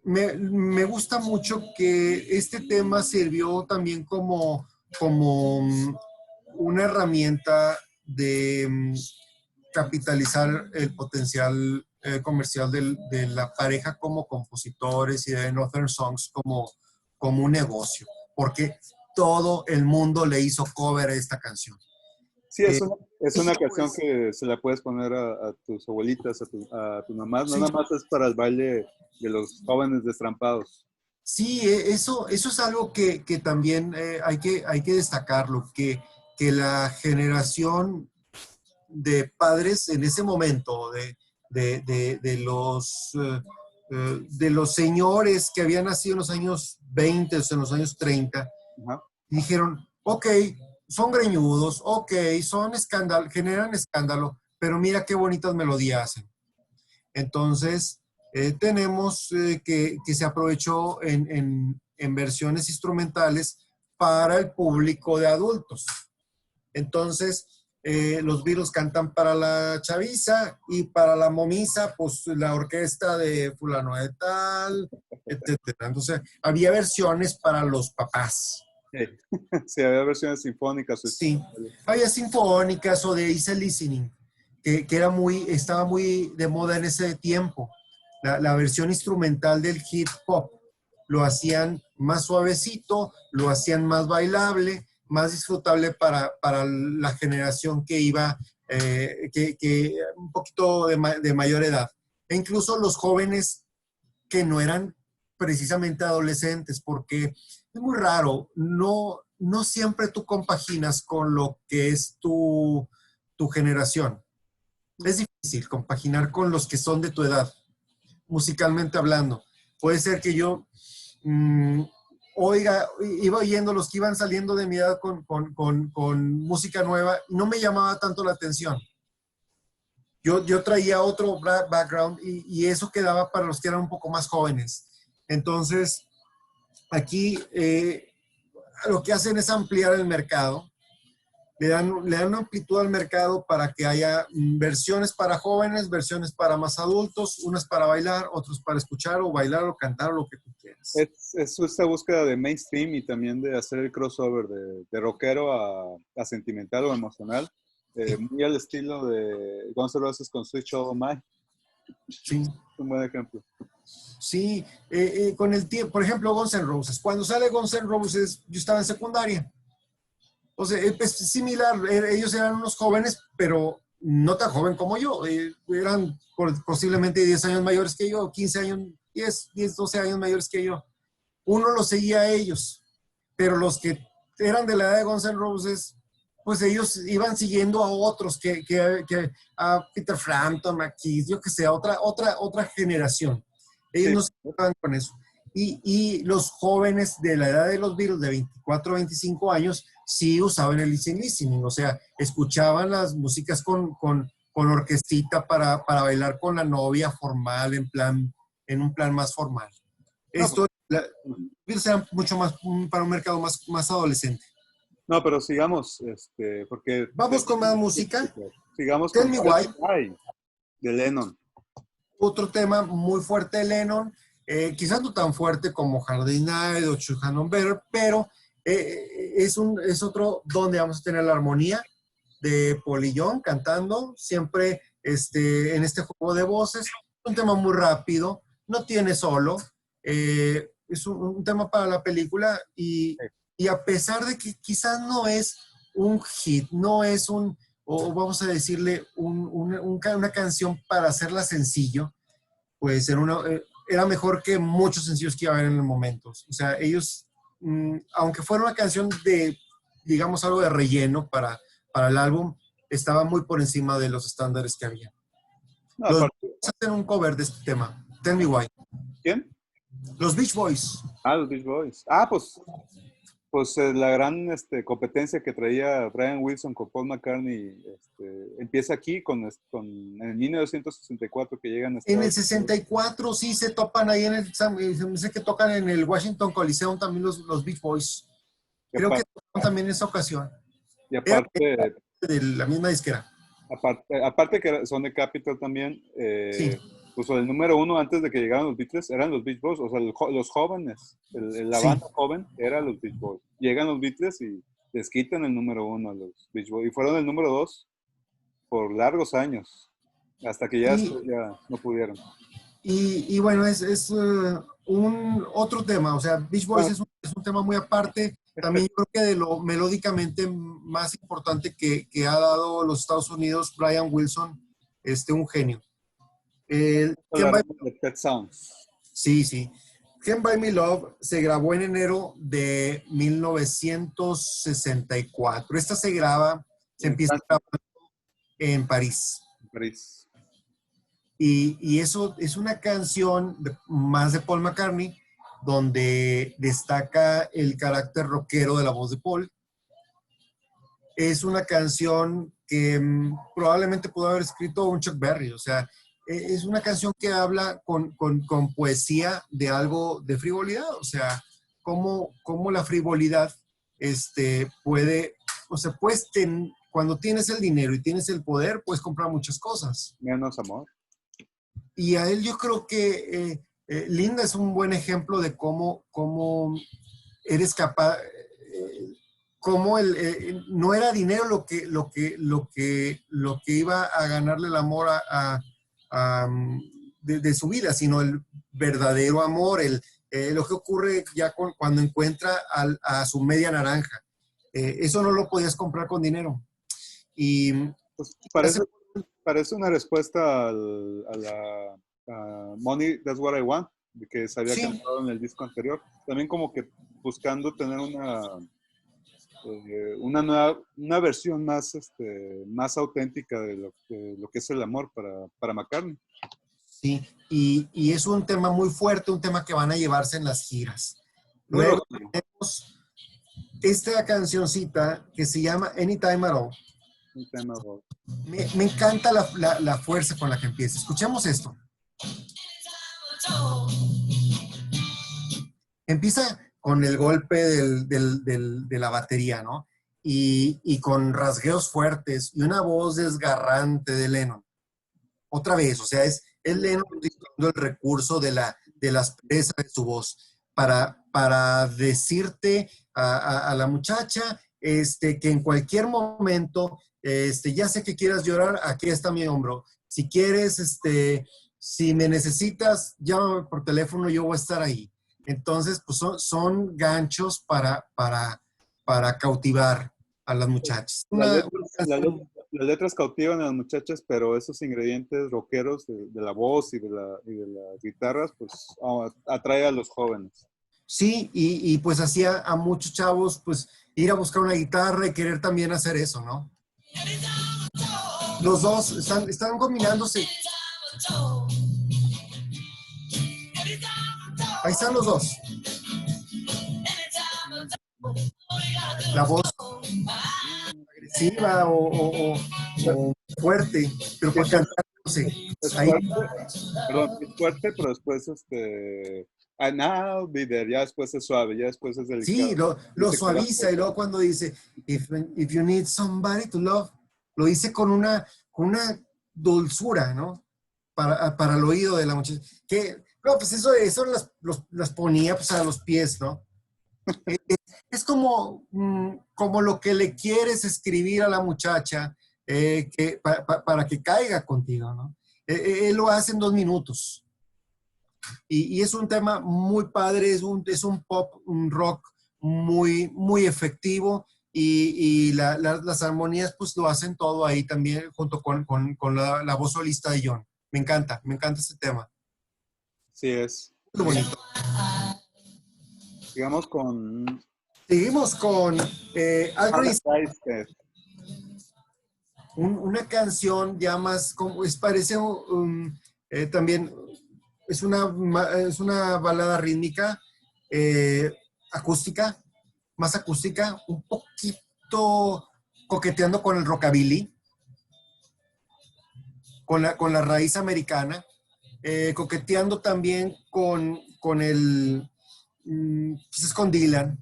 Me gusta mucho que este tema sirvió también como una herramienta de capitalizar el potencial comercial de la pareja como compositores y de Northern Songs como un negocio, porque todo el mundo le hizo cover a esta canción. Sí, es una canción que se la puedes poner a tus abuelitas, a tu mamá, no nada más es para el baile de los jóvenes destrampados. Sí, eso es algo que también hay que destacarlo, que la generación de padres en ese momento, de los señores que habían nacido en los años 20 o en los años 30, dijeron, ok, son greñudos, ok, generan escándalo, pero mira qué bonitas melodías hacen. Entonces, tenemos que se aprovechó en versiones instrumentales para el público de adultos. Entonces, los Beatles cantan para la chaviza, y para la momisa, pues la orquesta de fulano de tal, etcétera. Entonces, había versiones para los papás. Sí, había versiones sinfónicas. Sí, había sinfónicas o de easy listening, que estaba muy de moda en ese tiempo. La versión instrumental del hip hop lo hacían más suavecito, lo hacían más bailable, más disfrutable para la generación que iba, que un poquito de mayor edad. E incluso los jóvenes que no eran precisamente adolescentes, porque es muy raro, no siempre tú compaginas con lo que es tu generación. Es difícil compaginar con los que son de tu edad, musicalmente hablando. Puede ser que yo iba oyendo los que iban saliendo de mi edad con música nueva y no me llamaba tanto la atención. Yo traía otro background y eso quedaba para los que eran un poco más jóvenes. Entonces, aquí lo que hacen es ampliar el mercado le dan una amplitud al mercado para que haya versiones para jóvenes, versiones para más adultos, unas para bailar, otros para escuchar o bailar o cantar o lo que tú quieras. Es esta búsqueda de mainstream y también de hacer el crossover de rockero a sentimental o emocional. Muy al estilo de Guns N' Roses con Sweet Child O' Mine. Sí. Un buen ejemplo. Sí, con el tiempo, por ejemplo, Guns N' Roses. Cuando sale Guns N' Roses, yo estaba en secundaria. O sea, es similar, ellos eran unos jóvenes, pero no tan joven como yo. Eran posiblemente 10 años mayores que yo, 15 años, 10, 12 años mayores que yo. Uno los seguía a ellos, pero los que eran de la edad de Guns N' Roses, pues ellos iban siguiendo a otros, a Peter Frampton, a Kiss, yo que sé, otra generación. Ellos Sí. no se quedaban con eso. Y los jóvenes de la edad de los Beatles, de 24 a 25 años, sí usaban el listening, o sea, escuchaban las músicas con orquestita para bailar con la novia formal, en un plan más formal. No, Esto, Beatles eran mucho más para un mercado más adolescente. no, pero sigamos, porque... Vamos con más música. Sigamos Tell con Me Why. Why, de Lennon. Otro tema muy fuerte de Lennon, quizás no tan fuerte como Hard Day's Night o Should Have Known Better, pero es otro donde vamos a tener la armonía de Paul y John cantando, siempre en este juego de voces. Un tema muy rápido, no tiene solo, es un tema para la película y a pesar de que quizás no es un hit, no es o vamos a decirle, una canción para hacerla sencillo, pues era mejor que muchos sencillos que iba a haber en el momento. O sea, ellos, aunque fuera una canción de, digamos, algo de relleno para el álbum, estaba muy por encima de los estándares que había. No, Los aparte, Beach Boys hacen un cover de este tema. Tell Me Why. ¿quién? Los Beach Boys. Los Beach Boys. Pues la gran competencia que traía Brian Wilson con Paul McCartney empieza aquí en el 1964 que llegan a En el Estados 64 sí se topan ahí sé que tocan en el Washington Coliseum también los Beach Boys. Y Creo que aparte, tocan también en esa ocasión. y Era aparte, de la misma disquera. aparte que son de Capitol también, Sí. pues el número uno antes de que llegaran los Beatles eran los Beach Boys, o sea, los jóvenes, la Sí. banda joven era los Beach Boys. Llegan los Beatles y les quitan el número uno a los Beach Boys. Y fueron el número dos por largos años, hasta que ya no pudieron. Y bueno, es un otro tema, o sea, Beach Boys es un tema muy aparte. También yo creo que de lo melódicamente más importante que ha dado los Estados Unidos, Brian Wilson, un genio. De Pet Sounds. Sí. Can't Buy Me Love se grabó en enero de 1964. Esta se empieza a grabar en París. París. Y eso es una canción más de Paul McCartney, donde destaca el carácter rockero de la voz de Paul. Es una canción que probablemente pudo haber escrito un Chuck Berry, o sea, es una canción que habla con poesía de algo de frivolidad, o sea, cómo la frivolidad puede, o sea, cuando tienes el dinero y tienes el poder, puedes comprar muchas cosas. Menos amor. Y a él yo creo que Linda es un buen ejemplo de cómo eres capaz, cómo no era dinero lo que iba a ganarle el amor de su vida, sino el verdadero amor, lo que ocurre ya cuando encuentra a su media naranja. Eso no lo podías comprar con dinero. Y pues parece una respuesta a la Money, That's What I Want, de que se había cantado en el disco anterior. También como que buscando tener una versión más auténtica de lo que es el amor para McCartney. Sí, y es un tema muy fuerte, un tema que van a llevarse en las giras. Luego tenemos esta cancioncita que se llama Anytime at All. Me encanta la fuerza con la que empieza. Escuchemos esto. Empieza con el golpe de la batería, ¿no? y con rasgueos fuertes y una voz desgarrante de Lennon. Otra vez, o sea, es Lennon utilizando el recurso de la aspereza de su voz para decirte a la muchacha que en cualquier momento, ya sé que quieras llorar, aquí está mi hombro. Si quieres, si me necesitas, llámame por teléfono, yo voy a estar ahí. Entonces, pues son ganchos para cautivar a las muchachas. Las letras cautivan a las muchachas, pero esos ingredientes rockeros de la voz y de las guitarras, pues atrae a los jóvenes. Sí, y pues hacía a muchos chavos, pues, ir a buscar una guitarra y querer también hacer eso, ¿no? Los dos están combinándose. Ahí están los dos. La voz agresiva o fuerte, pero por cantándose. Es Ahí. fuerte, perdón, es fuerte, pero después and now be there, ya después es suave, ya después es delicado. Sí, lo suaviza y luego cuando dice if you need somebody to love, lo dice con una dulzura, ¿no? Para el oído de la muchacha. Que, no, pues eso las ponía pues a los pies, ¿no? Es como lo que le quieres escribir a la muchacha para que caiga contigo, ¿no? Él lo hace en 2 minutos. Y es un tema muy padre, es un pop, un rock muy, muy efectivo y las armonías pues lo hacen todo ahí también junto con la voz solista de John. Me encanta este tema. Sí es. Muy bonito. Digamos con... Seguimos con Alchemy, Paradise, una canción ya más, parece también, es una balada rítmica, acústica, más acústica, un poquito coqueteando con el rockabilly, con la raíz americana, coqueteando también con el, quizás con Dylan.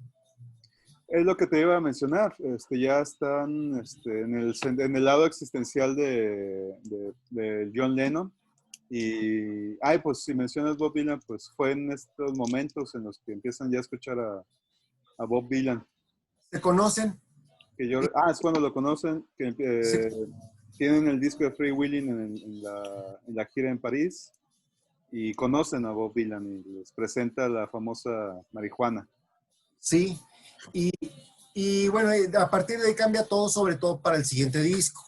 Es lo que te iba a mencionar. Ya están en el lado existencial de John Lennon. Y, pues si mencionas Bob Dylan, pues fue en estos momentos en los que empiezan ya a escuchar a Bob Dylan. ¿Se conocen? Es cuando lo conocen, que tienen el disco de Free Willing en la gira en París y conocen a Bob Dylan y les presenta la famosa marihuana. Sí, y bueno, a partir de ahí cambia todo, sobre todo para el siguiente disco.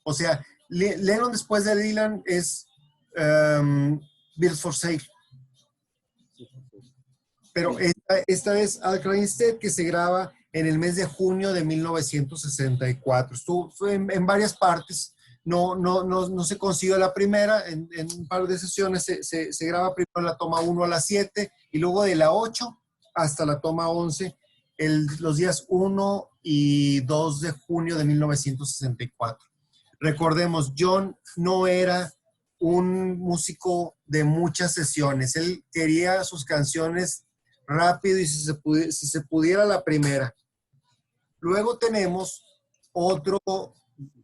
O sea, Lennon después de Dylan es Bills for Sale. Pero esta es Alkaline State, que se graba en el mes de junio de 1964. Estuvo en varias partes. No se consiguió la primera. En un par de sesiones se graba primero la toma 1 a las 7 y luego de la 8 hasta la toma 11 los días 1 y 2 de junio de 1964. Recordemos, John no era un músico de muchas sesiones. Él quería sus canciones rápido y si se pudiera la primera. Luego tenemos otro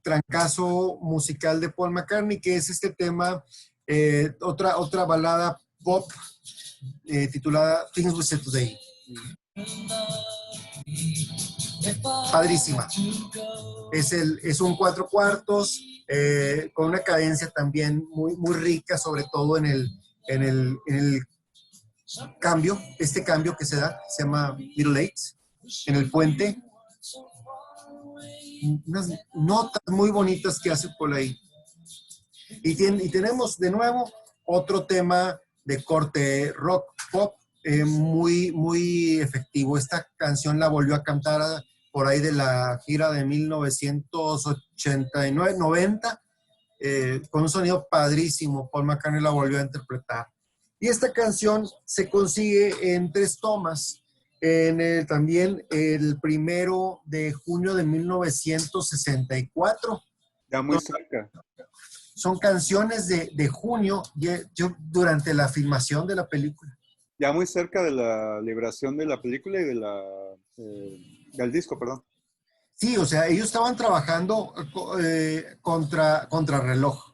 trancazo musical de Paul McCartney, que es este tema, otra balada pop titulada Things We Said Today. Padrísima. Es un 4/4 con una cadencia también muy, muy rica, sobre todo en el cambio, este cambio que se da, se llama Middle Eight, en el puente. Unas notas muy bonitas que hace por ahí. Y tenemos de nuevo otro tema de corte rock pop muy, muy efectivo. Esta canción la volvió a cantar por ahí de la gira de 1989-90 con un sonido padrísimo. Paul McCartney la volvió a interpretar. Y esta canción se consigue en 3 tomas. También el 1 de junio de 1964. Ya muy cerca. Son canciones de junio, durante la filmación de la película. Ya muy cerca de la liberación de la película y de del disco, perdón. Sí, o sea, ellos estaban trabajando contra reloj.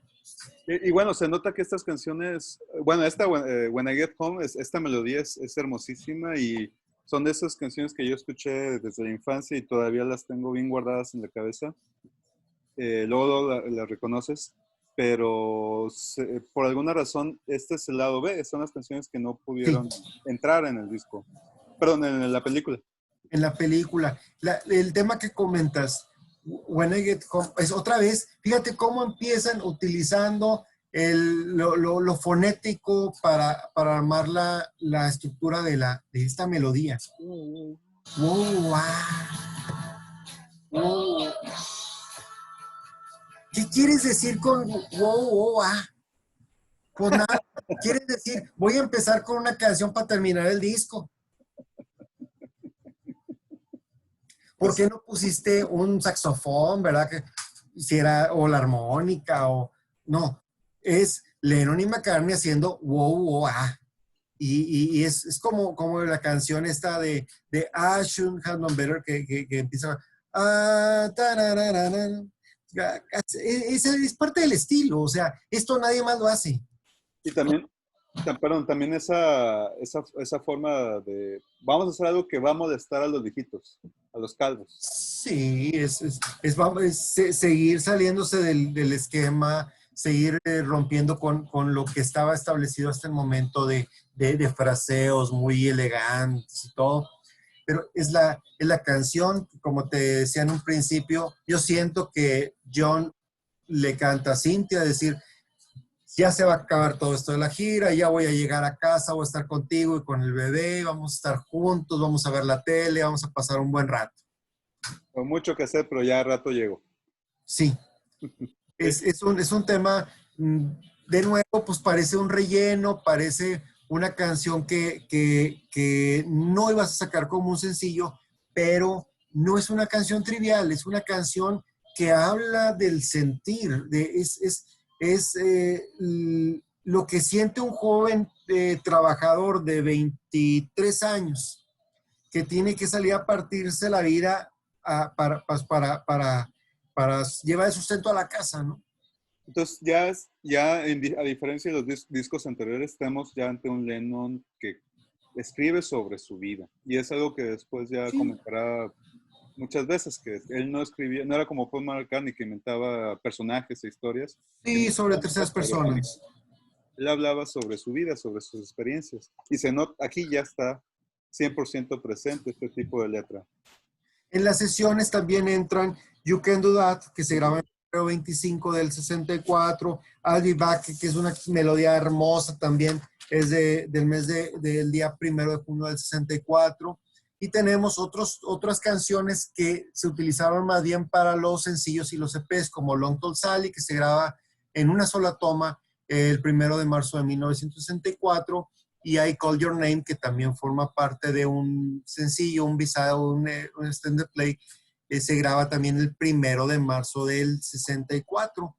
Y bueno, se nota que estas canciones, bueno, esta When I Get Home, esta melodía es hermosísima y son de esas canciones que yo escuché desde la infancia y todavía las tengo bien guardadas en la cabeza. Luego la reconoces, pero por alguna razón este es el lado B, son las canciones que no Sí, pudieron entrar en el disco, perdón, en la película. en la película. El tema que comentas, When I Get Home, es otra vez, fíjate cómo empiezan utilizando lo fonético para armar la estructura de esta melodía. Wow, wow, wow. ¿Qué quieres decir con wow, wow, wow? Pues nada, quieres decir, voy a empezar con una canción para terminar el disco. ¿Por Pues, qué no pusiste un saxofón, verdad? Que hiciera, o la armónica, o no. Es Lennon y McCartney haciendo wow, wow, ah. Y es como la canción esta de I Shouldn't Have Known Better que empieza. Ah, tararararan. Es parte del estilo, o sea, esto nadie más lo hace. y también, perdón, también esa forma de, vamos a hacer algo que va a molestar a los viejitos, a los calvos. Sí, seguir saliéndose del esquema, seguir rompiendo con lo que estaba establecido hasta el momento de fraseos muy elegantes y todo. Pero es la canción, como te decía en un principio, yo siento que John le canta a Cynthia, decir, ya se va a acabar todo esto de la gira, ya voy a llegar a casa, voy a estar contigo y con el bebé, vamos a estar juntos, vamos a ver la tele, vamos a pasar un buen rato. Con mucho que hacer, pero ya a rato llego. Sí, Sí, es un tema, de nuevo, pues parece un relleno, parece una canción que no ibas a sacar como un sencillo, pero no es una canción trivial, es una canción que habla del sentir, es lo que siente un joven trabajador de 23 años que tiene que salir a partirse la vida para llevar el sustento a la casa, ¿no? entonces a diferencia de los discos anteriores, estamos ya ante un Lennon que escribe sobre su vida. Y es algo que después ya Sí, comentará muchas veces, que él no escribía, no era como Paul McCartney que inventaba personajes e historias, que no sí, sobre terceras sobre sí mismo. personas. Él hablaba sobre su vida, sobre sus experiencias. Y se nota, aquí ya está 100% presente este tipo de letra. En las sesiones también entran You Can Do That, que se graba en febrero 25 del 64, I'll Be Back, que es una melodía hermosa también, es del mes del día 1 de junio del 64. Y tenemos otras canciones que se utilizaron más bien para los sencillos y los EPs, como Long Tall Sally, que se graba en una sola toma el 1 de marzo de 1964, y I Call Your Name, que también forma parte de un sencillo, un visado, un extended play, se graba también el 1 de marzo del 64.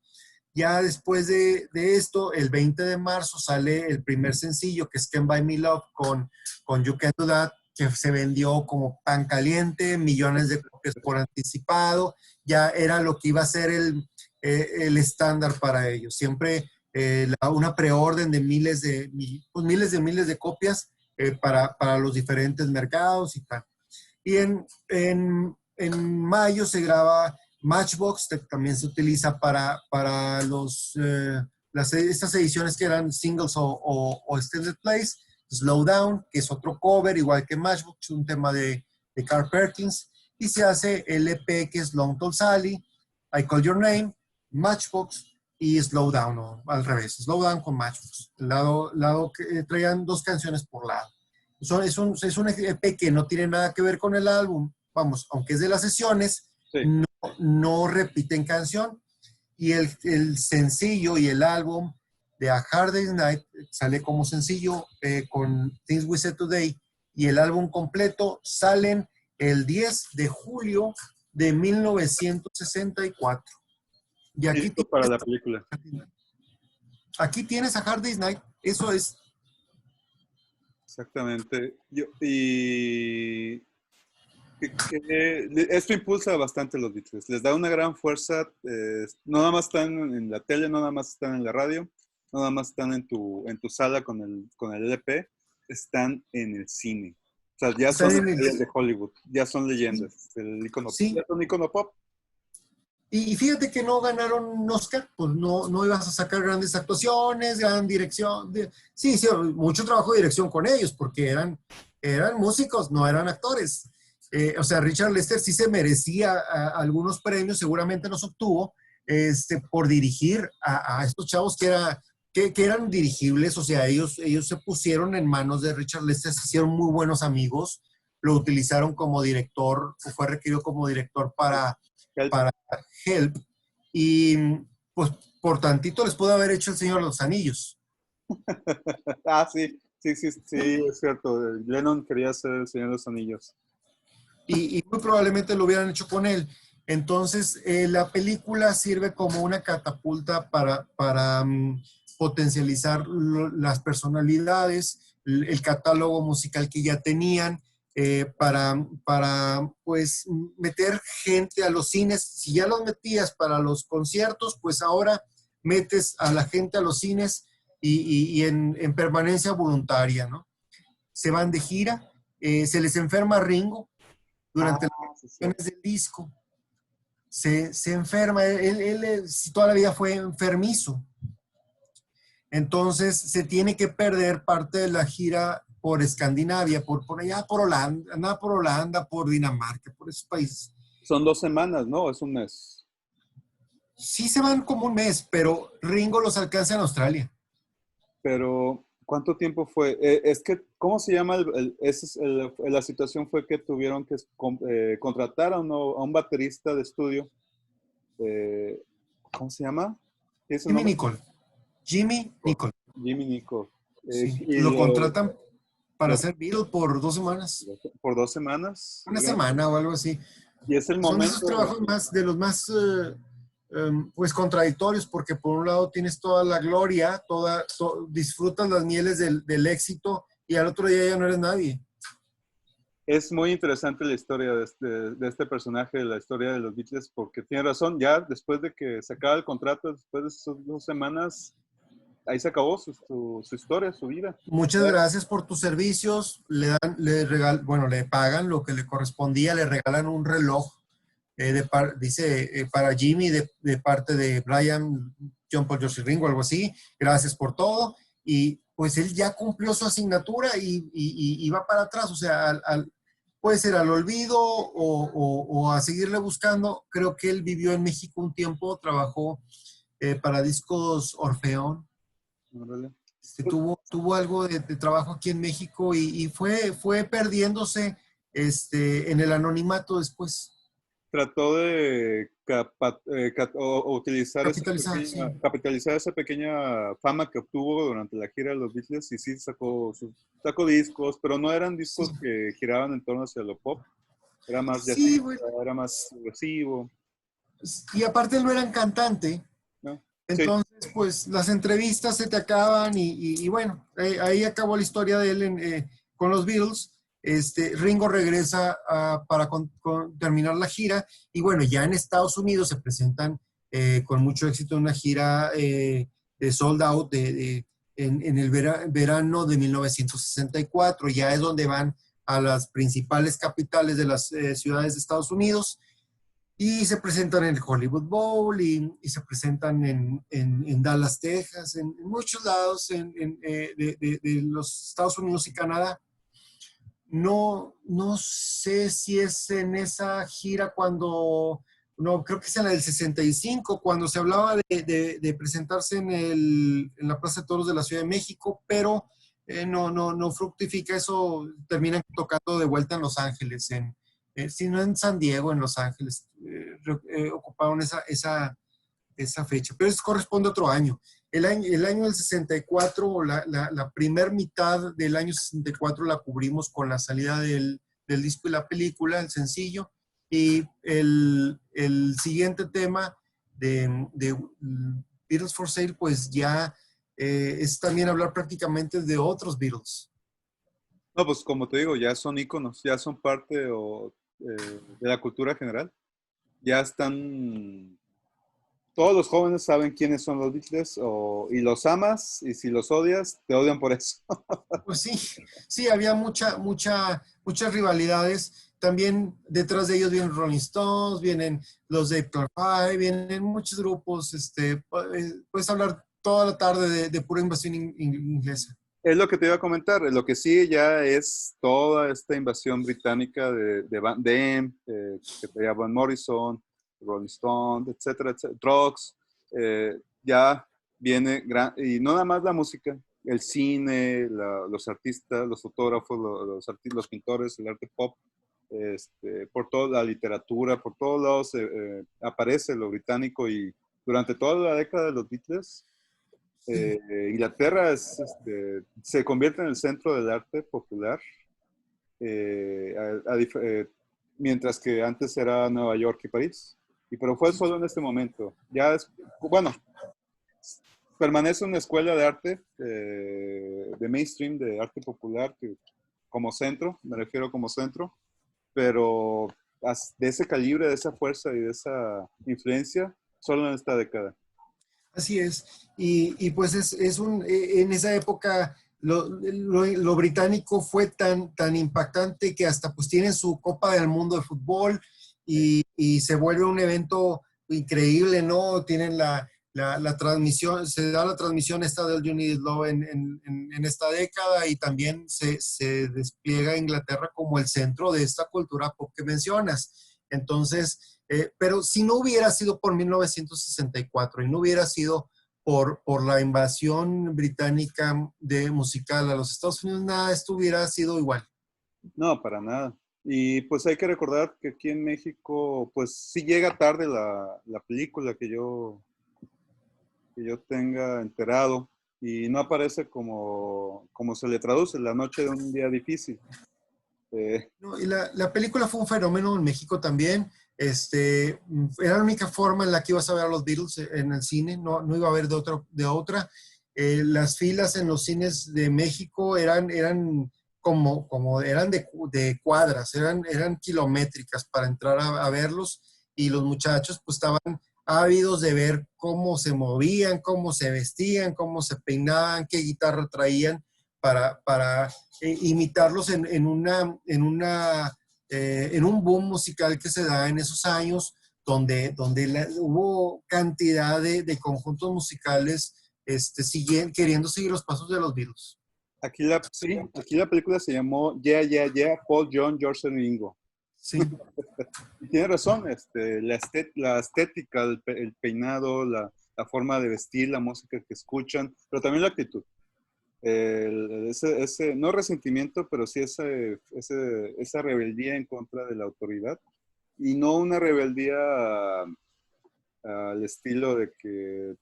Ya después de esto, el 20 de marzo sale el primer sencillo, que es Can't Buy Me Love, con You Can Do That, que se vendió como pan caliente, millones de copias por anticipado, ya era lo que iba a ser el estándar para ellos. Siempre una preorden de miles de copias para los diferentes mercados y tal. Y en mayo se graba Matchbox, que también se utiliza para estas ediciones que eran singles o extended plays. Slow Down, que es otro cover, igual que Matchbox, un tema de Carl Perkins. Y se hace el EP, que es Long Tall Sally, I Call Your Name, Matchbox y Slow Down, o al revés, Slow Down con Matchbox. Lado que traían dos canciones por lado. Es un EP que no tiene nada que ver con el álbum, vamos, aunque es de las sesiones, Sí. no repiten canción. Y el sencillo y el álbum de A Hard Day's Night sale como sencillo con Things We Said Today, y el álbum completo salen el 10 de julio de 1964. Y Listo para la película. aquí tienes A Hard Day's Night, eso es. Exactamente. Y Esto impulsa bastante a los Beatles, les da una gran fuerza, no nada más están en la tele, no nada más están en la radio, no nada más están en tu sala con el LP, están en el cine. O sea, ya Están son en estrellas el... de Hollywood, ya son leyendas, el icono, Sí, ya son icono pop. y fíjate que no ganaron un Oscar, pues no ibas a sacar grandes actuaciones, gran dirección. Sí, sí, mucho trabajo de dirección con ellos, porque eran músicos, no eran actores. O sea, Richard Lester sí se merecía algunos premios, seguramente los obtuvo, por dirigir a estos chavos que eran dirigibles. O sea, ellos se pusieron en manos de Richard Lester, se hicieron muy buenos amigos, lo utilizaron como director, fue requerido como director para Help, y pues por tantito les pudo haber hecho El Señor de los Anillos. Ah, sí, es cierto. Lennon quería ser el Señor de los Anillos. Y muy probablemente lo hubieran hecho con él. Entonces, la película sirve como una catapulta para potencializar las personalidades, el catálogo musical que ya tenían, para pues meter gente a los cines. Si ya los metías para los conciertos, pues ahora metes a la gente a los cines y en permanencia voluntaria, ¿no? Se van de gira, se les enferma Ringo Ah, durante las sí, sí. grabaciones del disco. Se enferma, él toda la vida fue enfermizo. Entonces se tiene que perder parte de la gira por Escandinavia, por allá, por Holanda, por Dinamarca, por esos países. Son 2 semanas, ¿no? Es un mes. Sí se van como un mes, pero Ringo los alcanza en Australia. Pero, ¿cuánto tiempo fue? Es que, ¿cómo se llama? La situación fue que tuvieron que contratar a un baterista de estudio. eh, ¿Cómo se llama? ¿Qué es el Jimmy nombre? Nicol. Jimmy Nicol. Jimmy Nico. Sí. Y Lo contratan para hacer Beatle por 2 semanas. por 2 semanas. Una semana o algo así. Y es el Son de esos momento. trabajos de los más pues contradictorios, porque por un lado tienes toda la gloria, disfrutas las mieles del éxito, y al otro día ya no eres nadie. Es muy interesante la historia de este personaje, la historia de los Beatles, porque tiene razón, ya después de que se acaba el contrato, después de esas 2 semanas, ahí se acabó su historia, su vida. Muchas gracias por tus servicios. Bueno, le pagan lo que le correspondía, le regalan un reloj, dice para Jimmy, de parte de Brian, John Paul, George y Ringo, algo así. Gracias por todo. Y pues él ya cumplió su asignatura y va para atrás. O sea, puede ser al olvido o a seguirle buscando. Creo que él vivió en México un tiempo, trabajó para Discos Orfeón. Órale. Tuvo algo de trabajo aquí en México y fue perdiéndose en el anonimato después. Trató de utilizar Capitalizar, sí. capitalizar esa pequeña fama que obtuvo durante la gira de los Beatles y sí sacó discos, pero no eran discos Sí, que giraban en torno hacia lo pop, era más sí, jazzista, bueno. era más progresivo, Y aparte él no era cantante, ¿no? Sí, entonces pues las entrevistas se te acaban y bueno, ahí acabó la historia de él con los Beatles. Ringo regresa para terminar la gira, y bueno, ya en Estados Unidos se presentan con mucho éxito en una gira de sold out en el verano de 1964. Ya es donde van a las principales capitales de las ciudades de Estados Unidos, y se presentan en el Hollywood Bowl y se presentan en Dallas, Texas, en muchos lados de los Estados Unidos y Canadá. No sé si es en esa gira no, creo que es en la del 65, cuando se hablaba de presentarse en la Plaza de Toros de la Ciudad de México, pero no fructifica eso. Terminan tocando de vuelta en Los Ángeles, si no en San Diego, en Los Ángeles. Ocuparon esa fecha, pero eso corresponde a otro año. El año del 64, o la primer mitad del año 64 la cubrimos con la salida del disco y la película, el sencillo, y el siguiente tema de Beatles for Sale, pues ya es también hablar prácticamente de otros Beatles. no, pues como te digo, ya son íconos, ya son parte de la cultura general. Ya están, todos los jóvenes saben quiénes son los Beatles y los amas, y si los odias, te odian por eso. Pues sí, sí, había muchas rivalidades. También detrás de ellos vienen Rolling Stones, vienen los de Five, vienen muchos grupos. Puedes hablar toda la tarde de pura invasión inglesa. Es lo que te iba a comentar. Lo que sí ya es toda esta invasión británica de Van Damme, que traía Van Morrison, Rolling Stone, etcétera, etcétera, Drugs. Ya viene, y no nada más la música, el cine, los artistas, los fotógrafos, los pintores, el arte pop, por toda la literatura, por todos lados aparece lo británico, y durante toda la década de los Beatles, Inglaterra se convierte en el centro del arte popular, eh, a, a mientras que antes era Nueva York y París. Pero fue solo en este momento. Bueno, permanece una escuela de arte, de mainstream, de arte popular, como centro, me refiero como centro, pero de ese calibre, de esa fuerza y de esa influencia, solo en esta década. Así es. Y pues en esa época lo británico fue tan impactante que hasta pues tienen su Copa del Mundo de fútbol y se vuelve un evento increíble, ¿no? Tienen la transmisión, se da la transmisión esta del You Need Love en esta década, y también se despliega Inglaterra como el centro de esta cultura pop que mencionas. Entonces, pero si no hubiera sido por 1964 y no hubiera sido por la invasión británica de musical a los Estados Unidos, nada, esto hubiera sido igual. No, para nada. Y pues hay que recordar que aquí en México, pues sí llega tarde la película que yo tenga enterado, y no aparece como se le traduce, La noche de un día difícil. No, y la película fue un fenómeno en México también. Era la única forma en la que ibas a ver a los Beatles en el cine, no iba a haber de otra. Las filas en los cines de México eran como eran de cuadras, eran kilométricas para entrar a verlos, y los muchachos pues estaban ávidos de ver cómo se movían, cómo se vestían, cómo se peinaban, qué guitarra traían para imitarlos en un boom musical que se da en esos años, donde hubo cantidad de conjuntos musicales queriendo seguir los pasos de los Beatles. Sí, aquí la película se llamó Yeah, Yeah, Yeah, Paul, John, George y Ringo. Sí. Y tiene razón, la estética, el peinado, la forma de vestir, la música que escuchan, pero también la actitud. Ese no resentimiento, pero sí esa rebeldía en contra de la autoridad, y no una rebeldía al estilo de que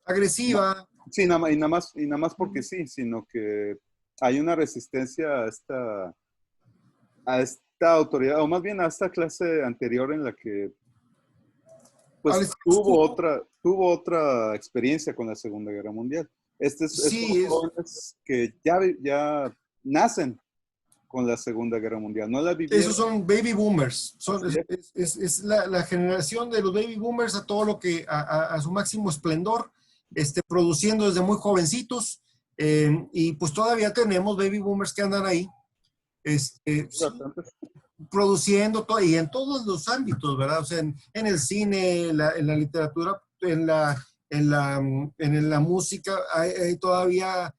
Agresiva. sí, y nada más porque sí, sino que hay una resistencia a esta autoridad, o más bien a esta clase anterior en la que pues tuvo otra experiencia con la Segunda Guerra Mundial. Sí, Estos jóvenes que ya nacen con la Segunda Guerra Mundial, no la vivieron. esos son baby boomers. Así es. Es la generación de los baby boomers a todo lo que, a su máximo esplendor, produciendo desde muy jovencientos. Y pues todavía tenemos baby boomers que andan ahí, sí, produciendo todo, y en todos los ámbitos, ¿verdad? O sea, en el cine, en la literatura, en la música, hay todavía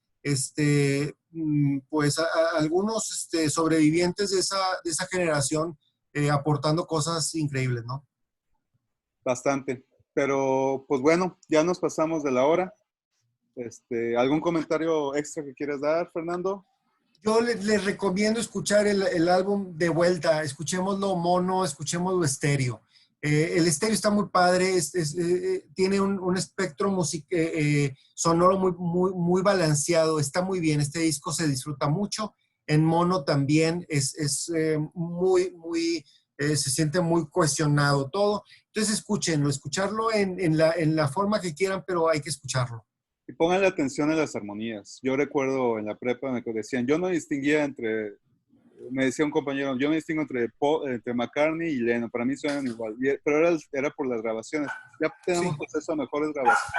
pues algunos sobrevivientes de esa generación, aportando cosas increíbles, ¿no? Bastante. Pero, pues bueno, ya nos pasamos de la hora. ¿Algún comentario extra que quieras dar, Fernando? Yo les recomiendo escuchar el álbum de vuelta. Escuchémoslo mono, escuchémoslo estéreo. El estéreo está muy padre, tiene un espectro sonoro muy balanceado, está muy bien. Este disco se disfruta mucho. En mono también se siente muy cohesionado todo. Entonces escucharlo en la forma que quieran, pero hay que escucharlo. Y pónganle atención a las armonías. Yo recuerdo en la prepa me decían, yo no distinguía me decía un compañero, yo me distingo entre McCartney y Lennon, para mí suenan igual, pero era por las grabaciones. Ya tenemos Sí, acceso a mejores grabaciones.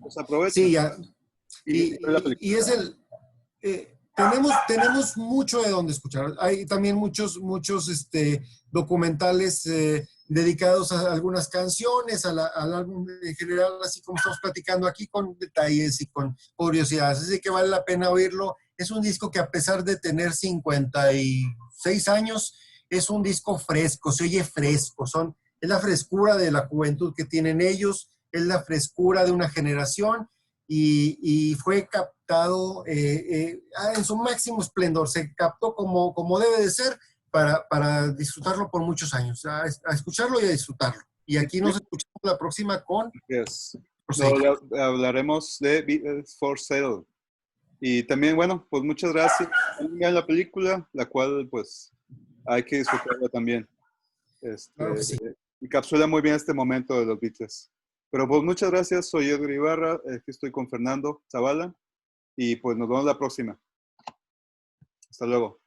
Pues aprovechen sí, ya. y ve la Y película. es tenemos mucho de donde escuchar. Hay también muchos documentales dedicados a algunas canciones, al álbum en general, así como estamos platicando aquí, con detalles y con curiosidades. Así que vale la pena oírlo. Es un disco que, a pesar de tener 56 años, es un disco fresco, se oye fresco. Es la frescura de la juventud que tienen ellos, es la frescura de una generación, y fue captado en su máximo esplendor. Se captó como debe de ser para disfrutarlo por muchos años, a escucharlo y a disfrutarlo. Y aquí nos escuchamos la próxima con Yes. For Luego Sale. hablaremos de Beatles for Sale. Y también, bueno, pues muchas gracias. Vean la película, la cual pues hay que disfrutarla también. Claro que sí. Encapsula muy bien este momento de los Beatles. Pero pues muchas gracias, soy Edgar Ibarra, aquí estoy con Fernando Zavala y pues nos vemos la próxima. Hasta luego.